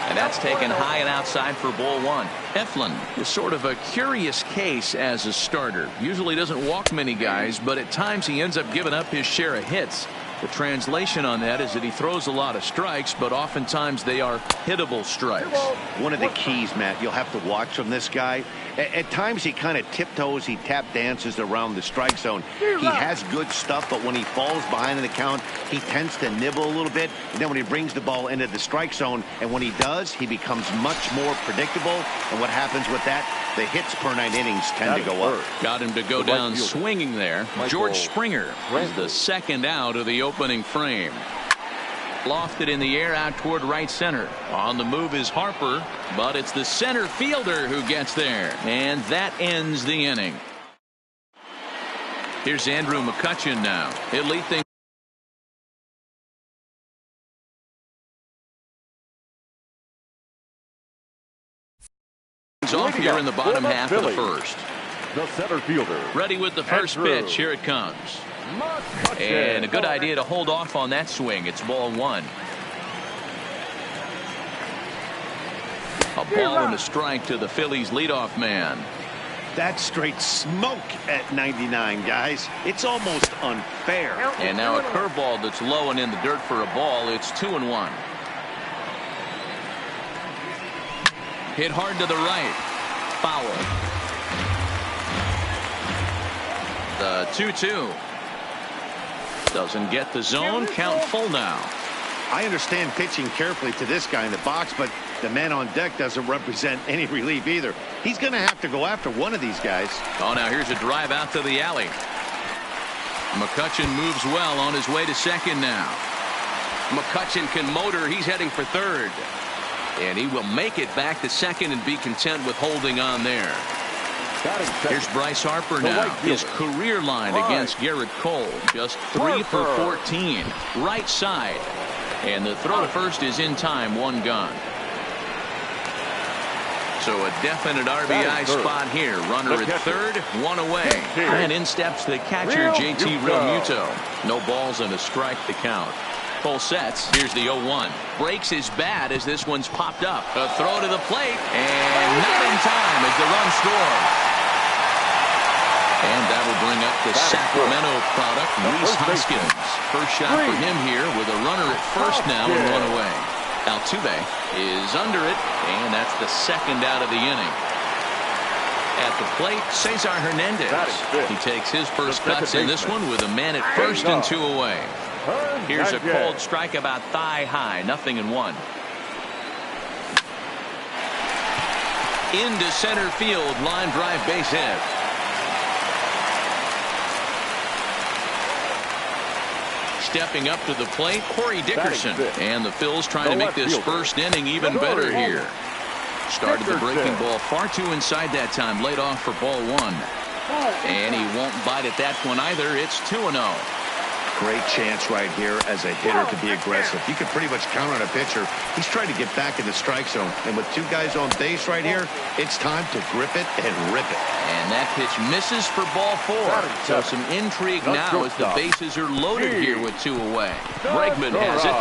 And that's taken high and outside for ball one. Eflin is sort of a curious case as a starter. Usually doesn't walk many guys, but at times he ends up giving up his share of hits. The translation on that is that he throws a lot of strikes, but oftentimes they are hittable strikes. One of the keys, Matt, you'll have to watch from this guy. At times he kind of tiptoes, he tap dances around the strike zone. He has good stuff, but when he falls behind in the count, he tends to nibble a little bit. And then when he brings the ball into the strike zone, and when he does, he becomes much more predictable. And what happens with that? The hits per 9 innings tend to go up. Got him to go down swinging there. George Springer is the second out of the opening frame. Lofted in the air out toward right center. On the move is Harper, but it's the center fielder who gets there. And that ends the inning. Here's Andrew McCutchen now. He'll lead things off here in the bottom half of the first. The center fielder. Ready with the first pitch. Here it comes. And a good idea to hold off on that swing. It's ball one. A ball and a strike to the Phillies leadoff man. That's straight smoke at 99, guys. It's almost unfair. And now a curveball that's low and in the dirt for a ball. It's 2-1. Hit hard to the right. Foul. The 2-2. Doesn't get the zone. Count full now. I understand pitching carefully to this guy in the box, but the man on deck doesn't represent any relief either. He's going to have to go after one of these guys. Oh, now here's a drive out to the alley. McCutchen moves well on his way to second now. McCutchen can motor. He's heading for third. And he will make it back to second and be content with holding on there. Here's Bryce Harper now. His career line against Garrett Cole. Just 3 for 14. Right side. And the throw to first is in time. One gone. So a definite RBI spot here. Runner at third. One away. And in steps the catcher, JT Realmuto. No balls and a strike to count. Cole sets. Here's the 0-1. Breaks his bat as this one's popped up. A throw to the plate. And not in time as the run scores. And that'll bring up the Sacramento product, Rhys Hoskins. First shot for him here with a runner at first now and one away. Altuve is under it, and that's the second out of the inning. At the plate, Cesar Hernandez. He takes his first cuts in this one with a man at first and two away. Here's a cold strike about thigh high, 0-1. Into center field, line drive base hit. Stepping up to the plate, Corey Dickerson. And the Phils trying to make this first inning even better here. Started the breaking ball far too inside that time. Laid off for ball one. And he won't bite at that one either. It's 2-0. Great chance right here as a hitter to be aggressive. You can pretty much count on a pitcher. He's trying to get back in the strike zone. And with two guys on base right here, it's time to grip it and rip it. And that pitch misses for ball four. So some intrigue now as the bases are loaded here with two away. Bregman has it.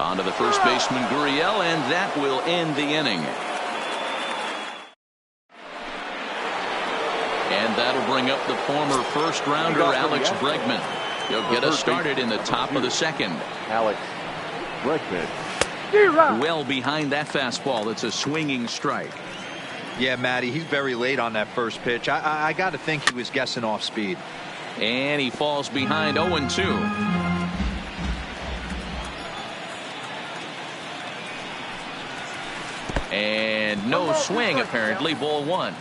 On to the first baseman, Gurriel, and that will end the inning. And that'll bring up the former first-rounder Alex Bregman. He'll get us started in the top of the second. Alex Bregman. Well behind that fastball. It's a swinging strike. Yeah, Matty, he's very late on that first pitch. I got to think he was guessing off speed. And he falls behind 0-2. And no swing, apparently. Ball one.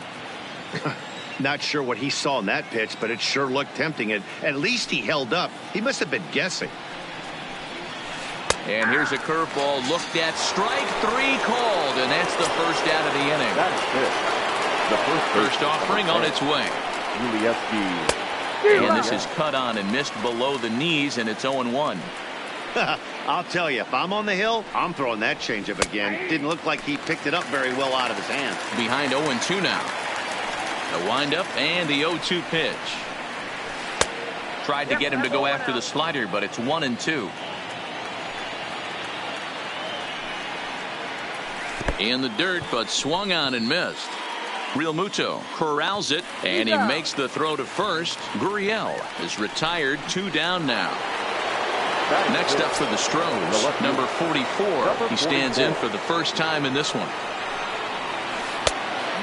Not sure what he saw in that pitch, but it sure looked tempting. And at least he held up. He must have been guessing. And here's a curveball looked at. Strike three called, and that's the first out of the inning. That is it. The First offering on its way. And this is cut on and missed below the knees, and it's 0-1. I'll tell you, if I'm on the hill, I'm throwing that changeup again. Didn't look like he picked it up very well out of his hand. Behind 0-2 now. The windup and the 0-2 pitch. Tried to get him to go after the slider, but it's 1-2. In the dirt, but swung on and missed. Real Muto corrals it, and he makes the throw to first. Gurriel is retired, 2 down now. Next up for the Stros, number 44. He stands in for the first time in this one.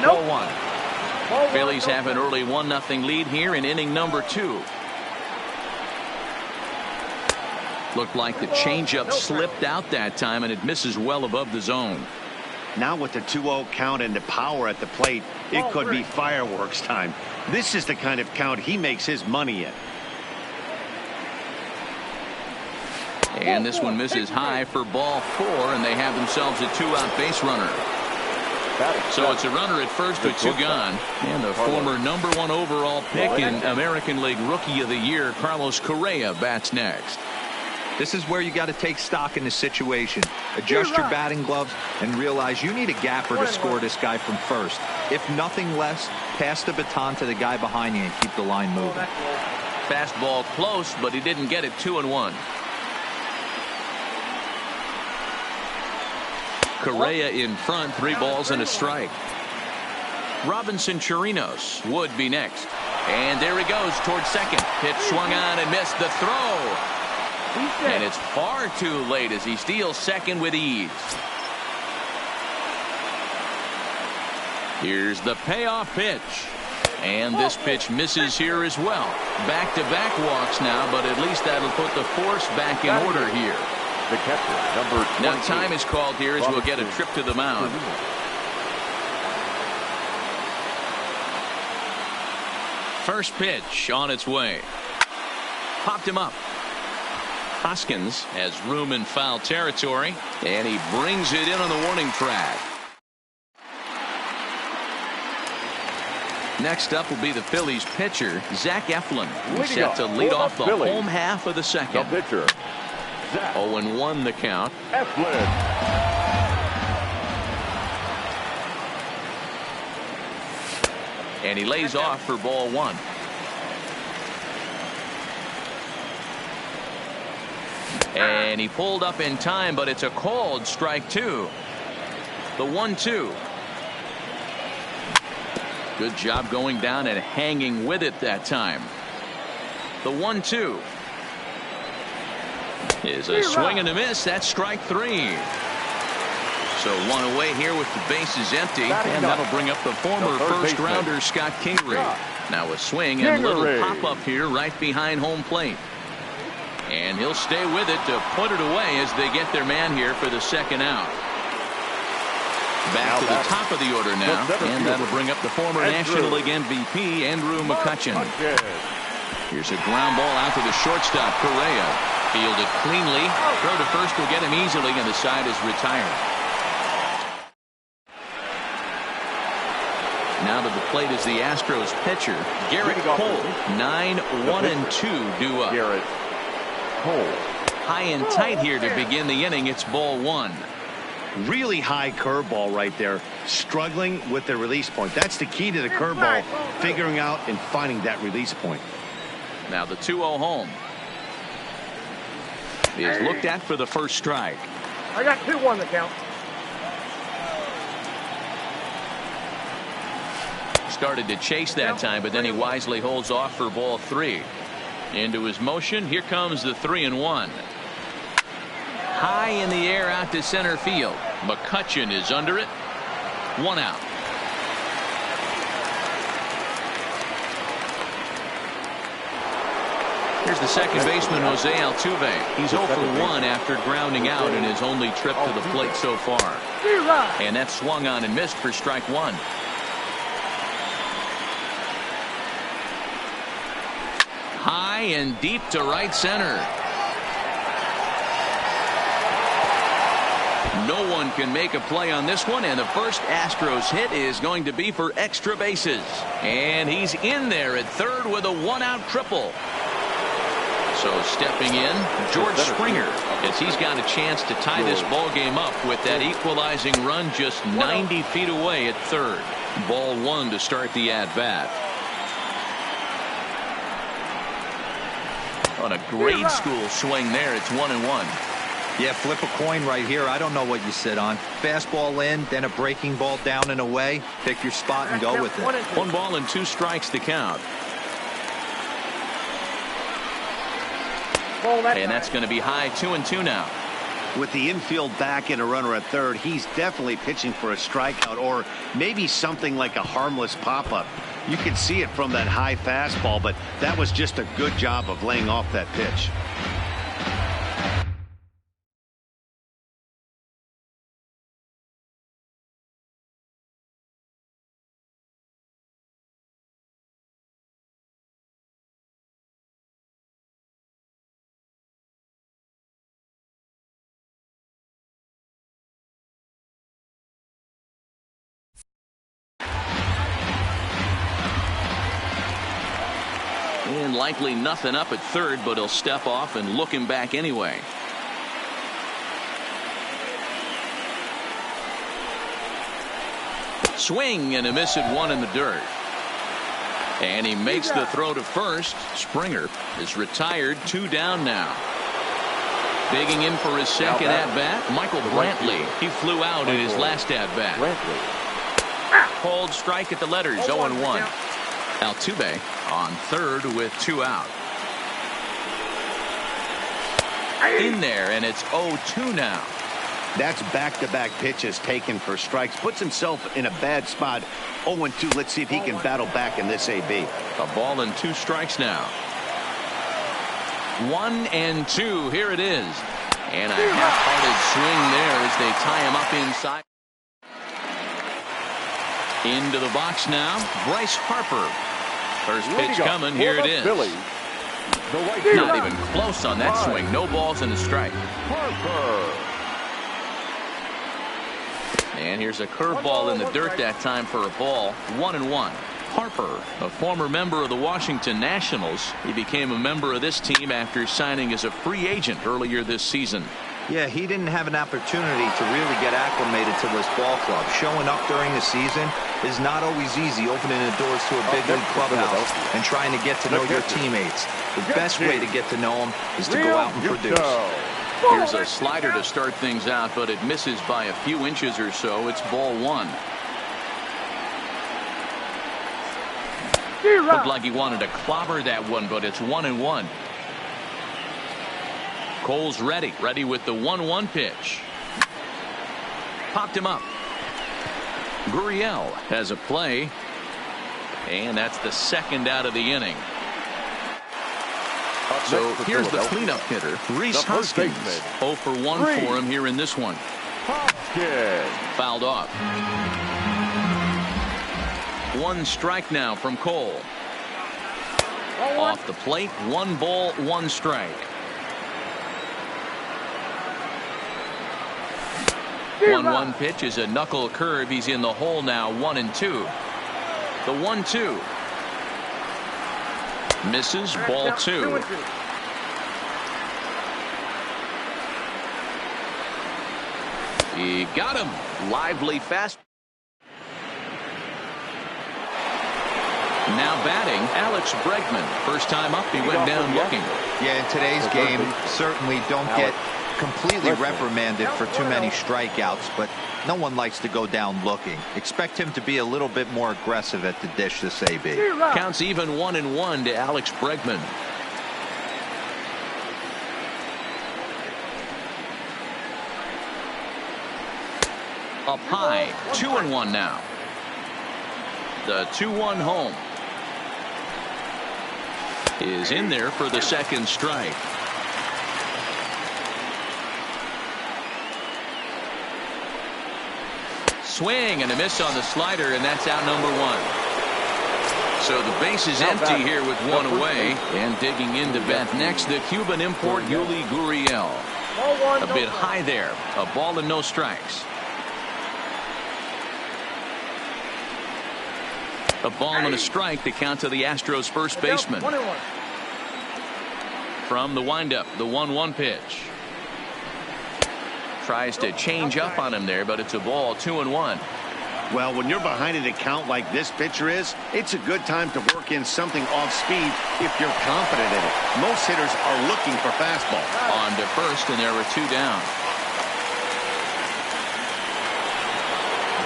Ball one. Phillies have an early 1-0 lead here in inning number 2. Looked like the changeup slipped out that time, and it misses well above the zone. Now with the 2-0 count and the power at the plate, it could be fireworks time. This is the kind of count he makes his money in. And this one misses high for ball 4, and they have themselves a 2-out base runner. So it's a runner at first with 2 gone. And the former number 1 overall pick in American League Rookie of the Year, Carlos Correa, bats next. This is where you got to take stock in the situation. Adjust your batting gloves and realize you need a gapper to score this guy from first. If nothing less, pass the baton to the guy behind you and keep the line moving. Fastball close, but he didn't get it. 2-1. Correa in front, 3 balls and a strike. Robinson Chirinos would be next. And there he goes towards second. Pitch swung on and missed the throw. And it's far too late as he steals second with ease. Here's the payoff pitch. And this pitch misses here as well. Back-to-back walks now, but at least that'll put the force back in order here. The catcher, number 28. Now time is called here as we'll get a trip to the mound. First pitch on its way. Popped him up. Hoskins has room in foul territory, and he brings it in on the warning track. Next up will be the Phillies pitcher, Zach Eflin, who's set to lead off the home half of the second. The pitcher, Zach 0-1 the count. Eflin. And he lays off for ball 1. And he pulled up in time, but it's a called strike 2. The 1-2. Good job going down and hanging with it that time. The 1-2 is a swing and a miss. That's strike 3. So 1 away here with the bases empty, and that'll bring up the former first rounder Scott Kingery. Now a swing and a little pop up here right behind home plate. And he'll stay with it to put it away as they get their man here for the second out. Back to the top of the order now, and that'll bring up the former National League MVP, Andrew McCutchen. Here's a ground ball out to the shortstop, Correa. Fielded cleanly. Throw to first will get him easily, and the side is retired. Now to the plate is the Astros pitcher, Garrett Cole. 9-1-2 due up. Garrett Cole. High and tight here to begin the inning. It's ball 1. Really high curveball right there. Struggling with the release point. That's the key to the curveball. Figuring out and finding that release point. Now the 2-0 home is looked at for the first strike. I got 2-1 the count. Started to chase that time, but then he wisely holds off for ball 3. Into his motion. Here comes the 3-1. High in the air out to center field. McCutchen is under it. 1 out. Here's the second baseman, Jose Altuve. He's 0 for 1 after grounding out in his only trip to the plate so far. And that's swung on and missed for strike one. High and deep to right center. No one can make a play on this one, and the first Astros hit is going to be for extra bases. And he's in there at third with a one-out triple. So stepping in, George Springer, as he's got a chance to tie this ball game up with that equalizing run just 90 feet away at third. Ball one to start the at-bat. On a grade school swing there, it's 1-1. Yeah, flip a coin right here. I don't know what you sit on. Fastball in, then a breaking ball down and away. Pick your spot and go with it. 1 ball and 2 strikes to count. And that's going to be high 2-2 now. With the infield back and a runner at third, he's definitely pitching for a strikeout or maybe something like a harmless pop-up. You could see it from that high fastball, but that was just a good job of laying off that pitch. And likely nothing up at third, but he'll step off and look him back anyway. Swing and a miss at one in the dirt. And he makes the throw to first. Springer is retired, 2 down now. Digging in for his second at-bat, Michael Brantley. He flew out in his last at-bat. Called strike at the letters, 0-1. Altuve on third with 2 out. In there, and it's 0-2 now. That's back-to-back pitches taken for strikes. Puts himself in a bad spot. 0-2. Let's see if he can battle back in this AB. A ball and 2 strikes now. 1-2. Here it is. And a half-hearted swing there as they tie him up inside. Into the box now, Bryce Harper. First pitch coming. Here it is. Not even close on that swing. No balls and a strike. And here's a curveball in the dirt that time for a ball. 1-1. Harper, a former member of the Washington Nationals. He became a member of this team after signing as a free agent earlier this season. Yeah, he didn't have an opportunity to really get acclimated to this ball club. Showing up during the season is not always easy, opening the doors to a big league clubhouse and trying to get to know your teammates. The best way to get to know them is to go out and produce. Here's a slider to start things out, but it misses by a few inches or so. It's ball one. Looked like he wanted to clobber that one, but it's 1-1. Cole's ready with the 1-1 pitch. Popped him up. Gurriel has a play, and that's the second out of the inning. So here's the cleanup hitter, Rhys Hoskins. 0 for 1 for him here in this one. Fouled off. 1 strike now from Cole. Off the plate, 1 ball, 1 strike. 1-1 pitch is a knuckle curve. He's in the hole now. 1-2. The 1-2 misses. Ball 2. He got him. Lively fast. Now batting, Alex Bregman. First time up, he went down looking. Yeah, in today's game, certainly don't get completely reprimanded for too many strikeouts, but no one likes to go down looking. Expect him to be a little bit more aggressive at the dish this AB. Counts even 1-1 to Alex Bregman. Up high, 2-1 now. The 2-1 home. is in there for the second strike. Swing and a miss on the slider, and that's out number one. So the base is empty here with one away. And digging in to bat next, the Cuban import Yuli Gurriel. A bit high there. A ball and no strikes. A ball and a strike to count to the Astros first baseman. From the windup, the 1-1 pitch. Tries to change up on him there, but it's a ball, 2-1. Well, when you're behind an account like this pitcher is, it's a good time to work in something off speed if you're confident in it. Most hitters are looking for fastball. On to first, and there were two down.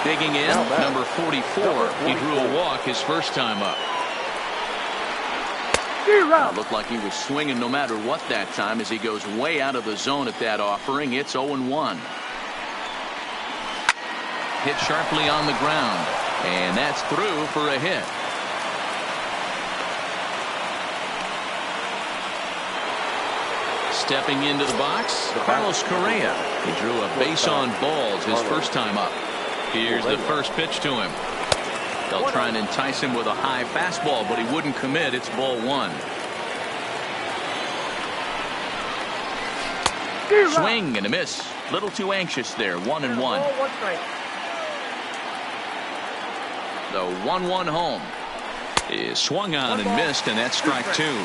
Digging in, number 44. He drew a walk his first time up. Looked like he was swinging no matter what that time as he goes way out of the zone at that offering. It's 0-1. Hit sharply on the ground, and that's through for a hit. Stepping into the box, Carlos Correa. He drew a base on balls his first time up. Here's the first pitch to him. They'll try and entice him with a high fastball, but he wouldn't commit. It's ball one. Swing and a miss. Little too anxious there. 1-1. The 1-1 home is swung on and missed, and that's strike two.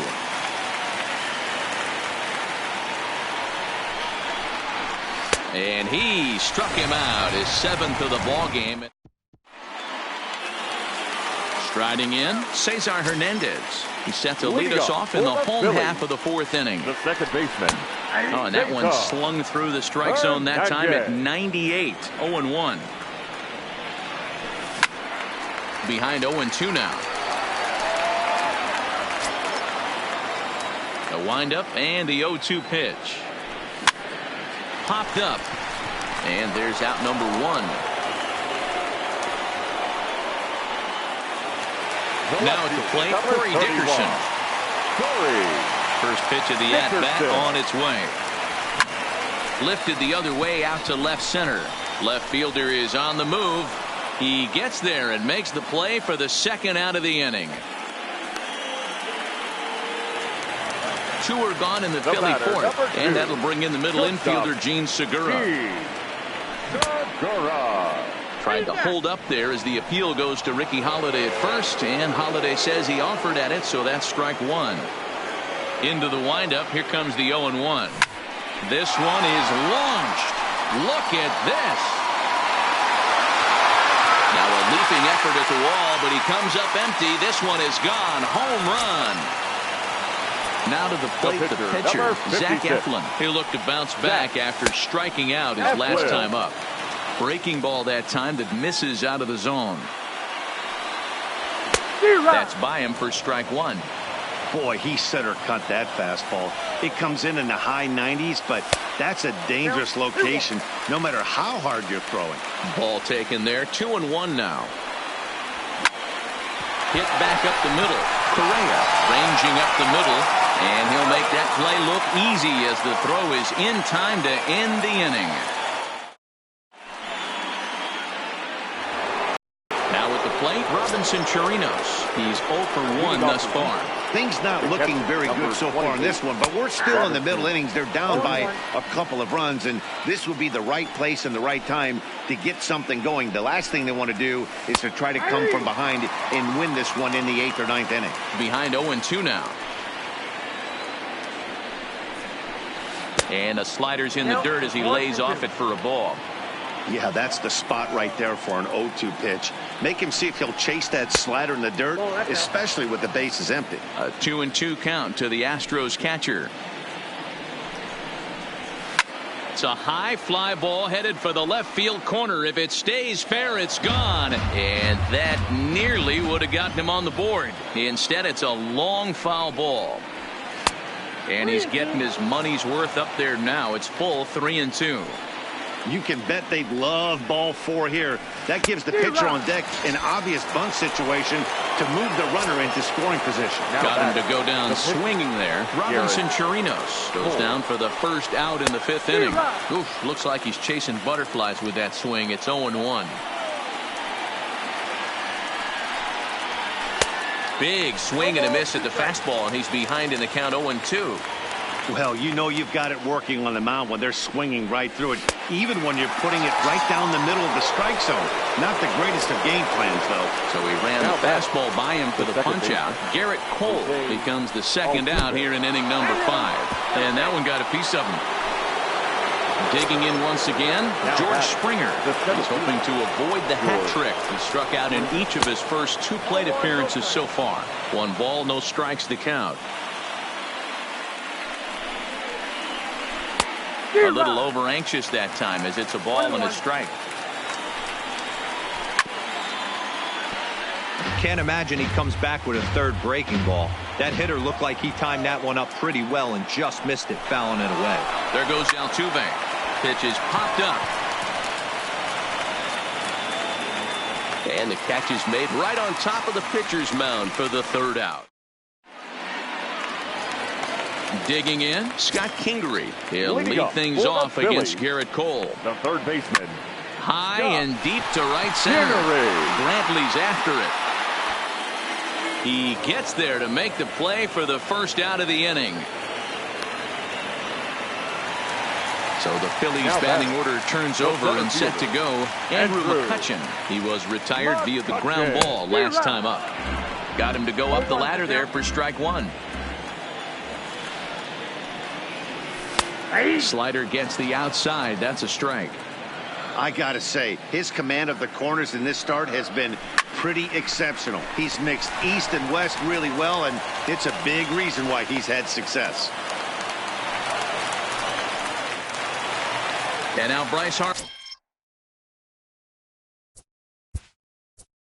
And he struck him out, his seventh of the ball game. Striding in, Cesar Hernandez. He's set to lead us off in the home half of the fourth inning. The second baseman. Oh, and that one slung through the strike zone that time at 98. 0-1. Behind 0-2 now. The windup and the 0-2 pitch. Popped up. And there's out number one. Now at the plate, Corey Dickerson. First pitch of the at-bat on its way. Lifted the other way out to left center. Left fielder is on the move. He gets there and makes the play for the second out of the inning. Two are gone in the Philly fourth, and that'll bring in the middle infielder, Gene Segura. Tried to hold up there as the appeal goes to Ricky Holiday at first, and Holiday says he offered at it, so that's strike one. Into the windup, here comes the 0-1. This one is launched. Look at this. Now a leaping effort at the wall, but he comes up empty. This one is gone. Home run. Now to the plate, the pitcher, Zach Eflin. He'll look to bounce back after striking out his last time up. Breaking ball that time that misses out of the zone. That's by him for strike one. Boy, he center cut that fastball. It comes in the high 90s, but that's a dangerous location no matter how hard you're throwing. Ball taken there. 2-1 now. Hit back up the middle. Correa ranging up the middle, and he'll make that play look easy as the throw is in time to end the inning. Now at the plate, Robinson Chirinos. He's 0 for 1 thus far. Things not looking very good so far in this one, but we're still in the middle innings. They're down by a couple of runs, and this would be the right place and the right time to get something going. The last thing they want to do is to try to come from behind and win this one in the 8th or 9th inning. Behind 0-2 now. And a slider's in the dirt as he lays off it for a ball. Yeah, that's the spot right there for an 0-2 pitch. Make him see if he'll chase that slider in the dirt, especially with the bases empty. A 2-2 count to the Astros catcher. It's a high fly ball headed for the left field corner. If it stays fair, it's gone. And that nearly would have gotten him on the board. Instead, it's a long foul ball. And he's getting his money's worth up there now. It's full 3-2. You can bet they'd love ball 4 here. That gives the pitcher on deck an obvious bunt situation to move the runner into scoring position. Got him to go down swinging there. Robinson Chirinos goes down for the first out in the 5th inning. Oof, looks like he's chasing butterflies with that swing. It's 0-1. Big swing and a miss at the fastball, and he's behind in the count 0-2. Well, you know you've got it working on the mound when they're swinging right through it, even when you're putting it right down the middle of the strike zone. Not the greatest of game plans, though. So he ran the fastball by him for the punch-out. Garrett Cole becomes the second out here in inning number 5. And that one got a piece of him. Digging in once again, George Springer. He's hoping to avoid the hat trick. He struck out in each of his first 2 plate appearances so far. 1 ball, no strikes to count. A little over anxious that time as it's a ball and a strike. Can't imagine he comes back with a 3rd breaking ball. That hitter looked like he timed that one up pretty well and just missed it, fouling it away. There goes Altuve. Pitch is popped up. And the catch is made right on top of the pitcher's mound for the 3rd out. Digging in, Scott Kingery. He'll lead things off against Garrett Cole. The 3rd baseman. High and deep to right center. Brantley's after it. He gets there to make the play for the first out of the inning. So the Phillies batting order turns over and set to go. Andrew McCutchen. He was retired via the ground ball last time up. Got him to go up the ladder there for strike 1. Slider gets the outside. That's a strike. I gotta say, his command of the corners in this start has been pretty exceptional. He's mixed east and west really well, and it's a big reason why he's had success. And now Bryce Harper.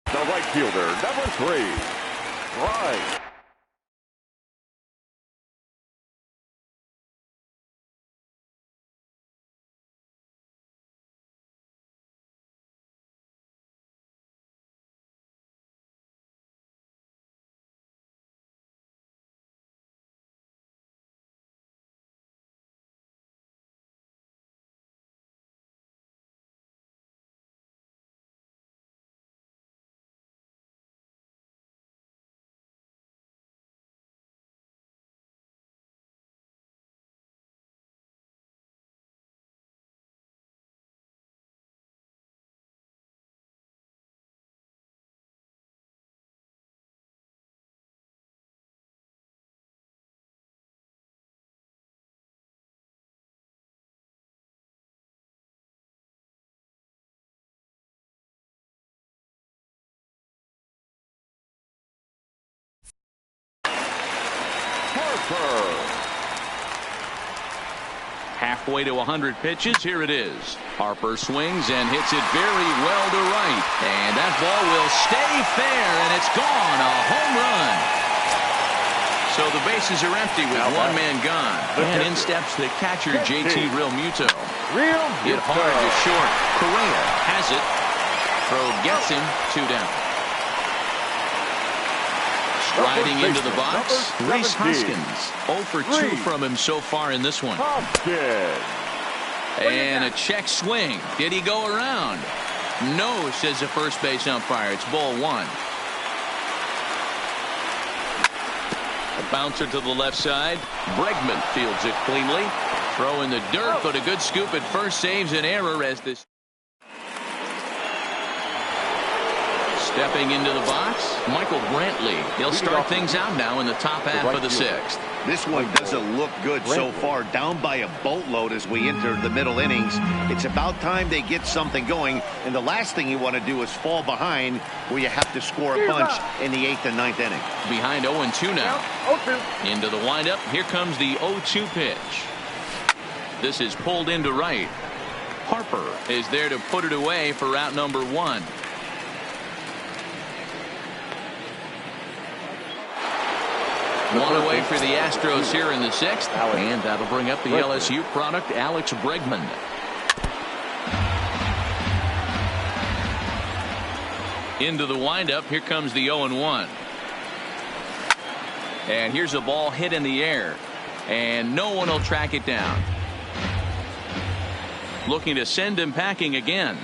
The right fielder, number 3. Right. Halfway to 100 pitches. Here it is. Harper swings and hits it very well to right. And that ball will stay fair, and it's gone. A home run. So the bases are empty with 1 man gone. And in steps the catcher, JT Realmuto. Hit hard to short. Correa has it. Throw gets him. 2 down. Striding into the box, Rhys Hoskins. 0 for 2 from him so far in this one. And a check swing. Did he go around? No, says the first base umpire. It's ball 1. A bouncer to the left side. Bregman fields it cleanly. Throw in the dirt, but a good scoop at first saves an error as this. Stepping into the box, Michael Brantley. He'll start things out now in the top half of the 6th. This one doesn't look good so far. Down by a boatload as we enter the middle innings. It's about time they get something going. And the last thing you want to do is fall behind where you have to score a bunch in the 8th and 9th inning. Behind 0-2 now. Into the windup. Here comes the 0-2 pitch. This is pulled into right. Harper is there to put it away for out number 1. One away for the Astros here in the 6th. And that'll bring up the LSU product, Alex Bregman. Into the windup. Here comes the 0-1. And here's a ball hit in the air. And no one will track it down. Looking to send him packing again.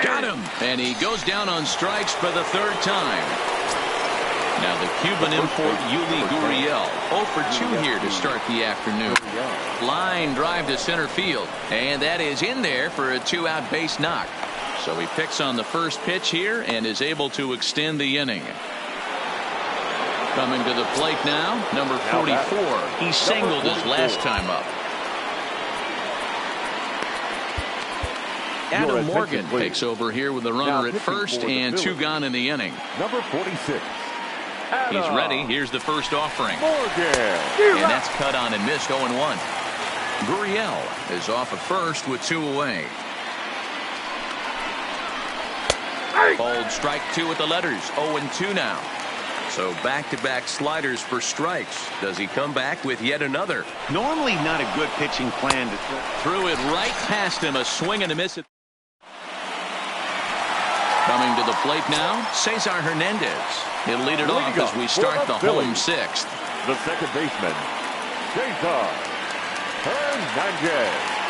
Got him. And he goes down on strikes for the third time. Now the Cuban import Yuli Gurriel 0 for 2 here to start the afternoon. Line drive to center field. And that is in there for a 2-out base knock. So he picks on the first pitch here and is able to extend the inning. Coming to the plate now, number 44. He singled his last time up. Adam Morgan takes over here with a runner at first and 2 gone in the inning. Number 46. He's ready. Here's the first offering. Morgan. And that's cut on and missed 0-1. Gurriel is off at first with 2 away. Bold strike 2 with the letters. 0-2 now. So back-to-back sliders for strikes. Does he come back with yet another? Normally not a good pitching plan. Threw it right past him. A swing and a miss. Coming to the plate now, Cesar Hernandez. He'll lead it off as we start the home 6th. The second baseman, Cesar Hernandez.